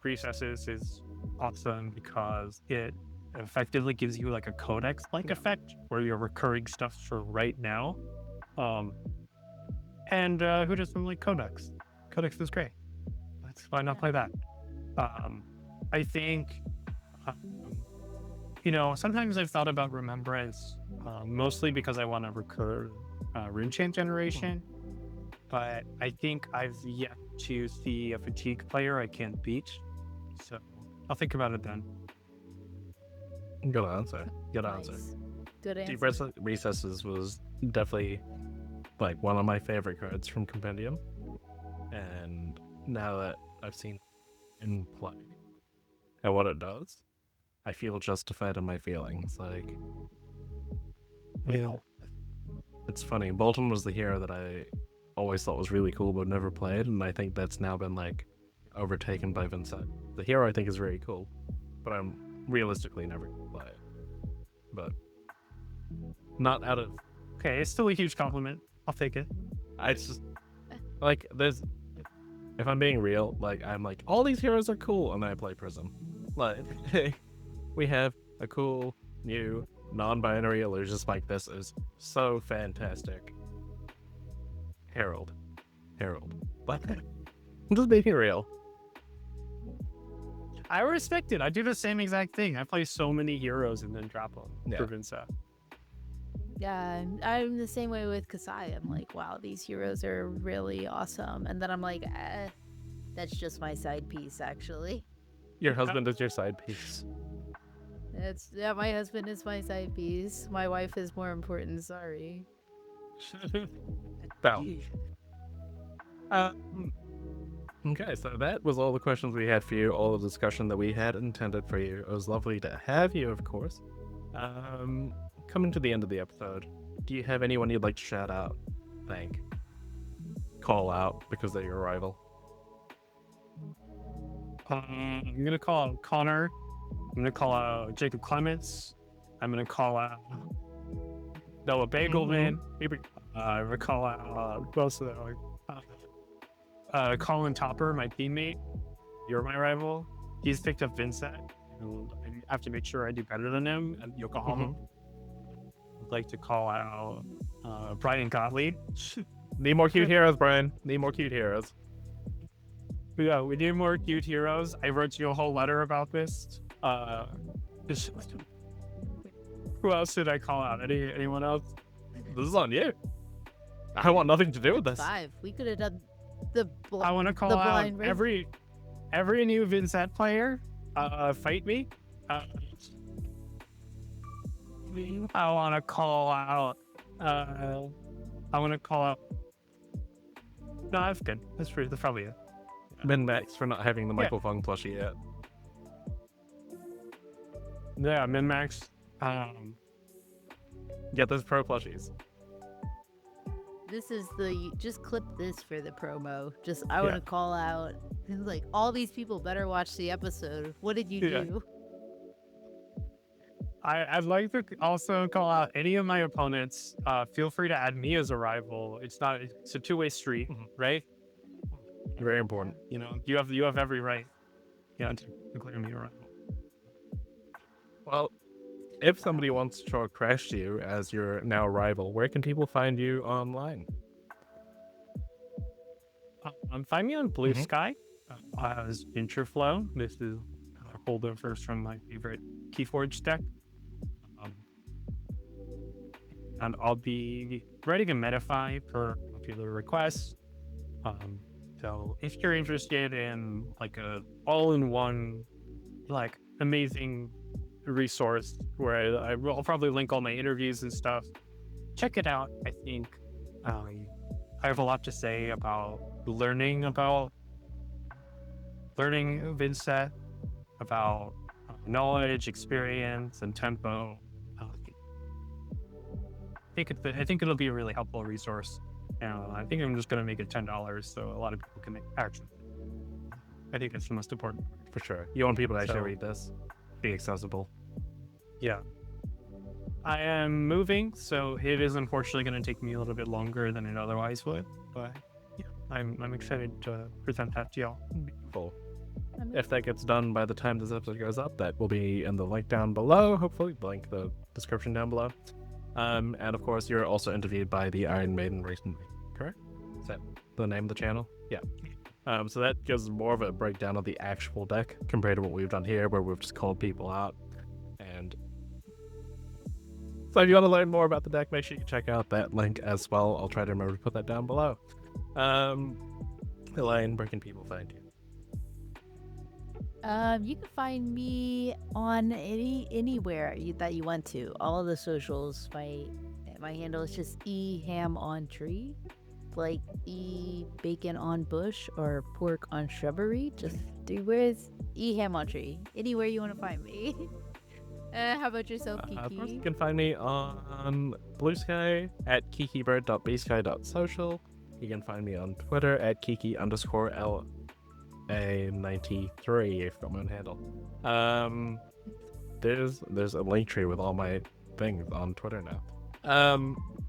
Recesses is awesome because it effectively gives you like a codex-like effect where you're recurring stuff for right now. And who doesn't like codex? Codex is great. Why not play that? I think, sometimes I've thought about Remembrance mostly because I want to recur RuneChain generation, but I think I've yet to see a fatigue player I can't beat. So I'll think about it then. Good answer. Good answer. Nice. Good answer. Deep Recesses was definitely like one of my favorite cards from Compendium. And now that I've seen it in play and what it does, I feel justified in my feelings. Like, it's funny. Bolton was the hero that I always thought was really cool but never played, and I think that's now been like overtaken by Vynnset. The hero I think is very cool, but I'm realistically never gonna play it. But not out of Okay, it's still a huge compliment. I'll take it. I just like there's if I'm being real, like I'm like all these heroes are cool, and then I play Prism. Like we have a cool new non-binary illusion spike. This is so fantastic. Herald. What? I'm just being real. I respect it. I do the same exact thing. I play so many heroes and then drop them Yeah. for Vynnset. Yeah, I'm the same way with Kasai. I'm like, wow, these heroes are really awesome. And then I'm like, that's just my side piece, actually. Your husband is your side piece. Yeah, my husband is my side piece. My wife is more important, sorry. Well. Okay, so that was all the questions we had for you, all the discussion that we had intended for you. It was lovely to have you, of course. Coming to the end of the episode, do you have anyone you'd like to shout out, thank, call out because they're your rival? I'm gonna call out Connor. I'm gonna call out Jacob Clements. I'm gonna call out Noah Bagelman. I'm gonna call out who else? Colin Topper, my teammate. You're my rival. He's picked up Vynnset. I have to make sure I do better than him at Yokohama. I'd like to call out Brian Gottlieb. Need more cute heroes, Brian. Need more cute heroes. Yeah, we need more cute heroes. I wrote you a whole letter about this. Who else did I call out? Anyone else? This is on you. I want nothing to do with this. 5. We could have done the I want to call out blind race. every new Vynnset player. Fight me. I want to call out. No, that's good. That's probably it. Min Max for not having the Michael Fung plushie yet. Yeah, Min-Max. Get those pro plushies. This is just clip this for the promo. I want to call out, like, all these people better watch the episode. What did you do? I'd like to also call out any of my opponents. Feel free to add me as a rival. It's a two-way street, right? Very important. You know, you have every right, to declare me a rival. Well, if somebody wants to crash you as your now rival, where can people find you online? Find me on Bluesky as Interflow. This is a holdovers from my favorite Keyforge deck. And I'll be writing a Metafy per popular request. So if you're interested in like a all-in-one, like amazing resource where I'll probably link all my interviews and stuff, check it out. I think I have a lot to say about learning Vynnset, about knowledge, experience, and tempo. I think it'll be a really helpful resource. I think I'm just going to make it $10 so a lot of people can make action. I think that's the most important. For sure. You want people to actually read this? Be accessible. Yeah. I am moving, so it is unfortunately going to take me a little bit longer than it otherwise would. But yeah, I'm excited to present that to y'all. Cool. If that gets done by the time this episode goes up, that will be in the link down below. Hopefully, link the description down below. And of course, you're also interviewed by the Iron Maiden recently, correct? Is that the name of the channel? Yeah. So that gives more of a breakdown of the actual deck compared to what we've done here, where we've just called people out. And so if you want to learn more about the deck, make sure you check out that link as well. I'll try to remember to put that down below. Elaine, where can people find you? You can find me on anywhere that you want to. All of the socials. My handle is just ham on tree, like bacon on bush or pork on shrubbery. Just three words. Ham on tree. Anywhere you want to find me. How about yourself, Of course, you Kiki? can find me on Bluesky at kikibird.bsky.social. You can find me on Twitter at kiki_LA93 if I'm on handle. There's a link tree with all my things on Twitter now.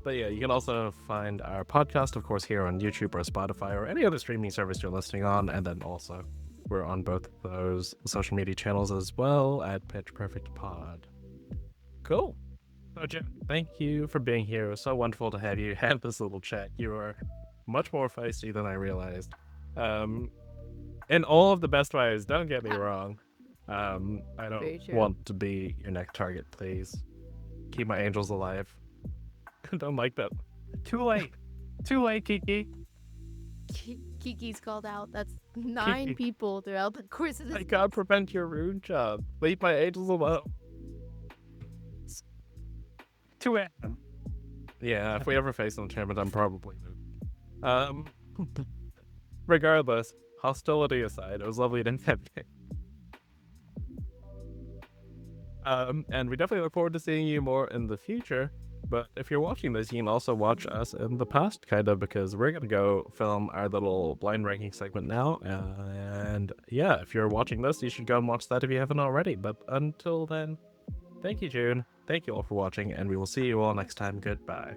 But yeah, you can also find our podcast, of course, here on YouTube or Spotify or any other streaming service you're listening on, and then also we're on both of those social media channels as well at Pitch Perfect Pod. Cool. So Jim, thank you for being here. It was so wonderful to have you have this little chat. You are much more feisty than I realized. In all of the best ways, don't get me wrong. I Very don't true. want to be your next target, please. Keep my angels alive. Don't like that. Too late. Too late, Kiki. Kiki's called out. That's 9 Kiki. people throughout the course of this. I can't prevent your rude job. Leave my angels alone. 2 a.m. Yeah, if we ever face an tournament, I'm probably moved. Regardless, hostility aside, it was lovely to have you. And we definitely look forward to seeing you more in the future. But if you're watching this, you can also watch us in the past, kind of, because we're going to go film our little blind ranking segment now. And yeah, if you're watching this, you should go and watch that if you haven't already. But until then, thank you, June. Thank you all for watching, and we will see you all next time. Goodbye.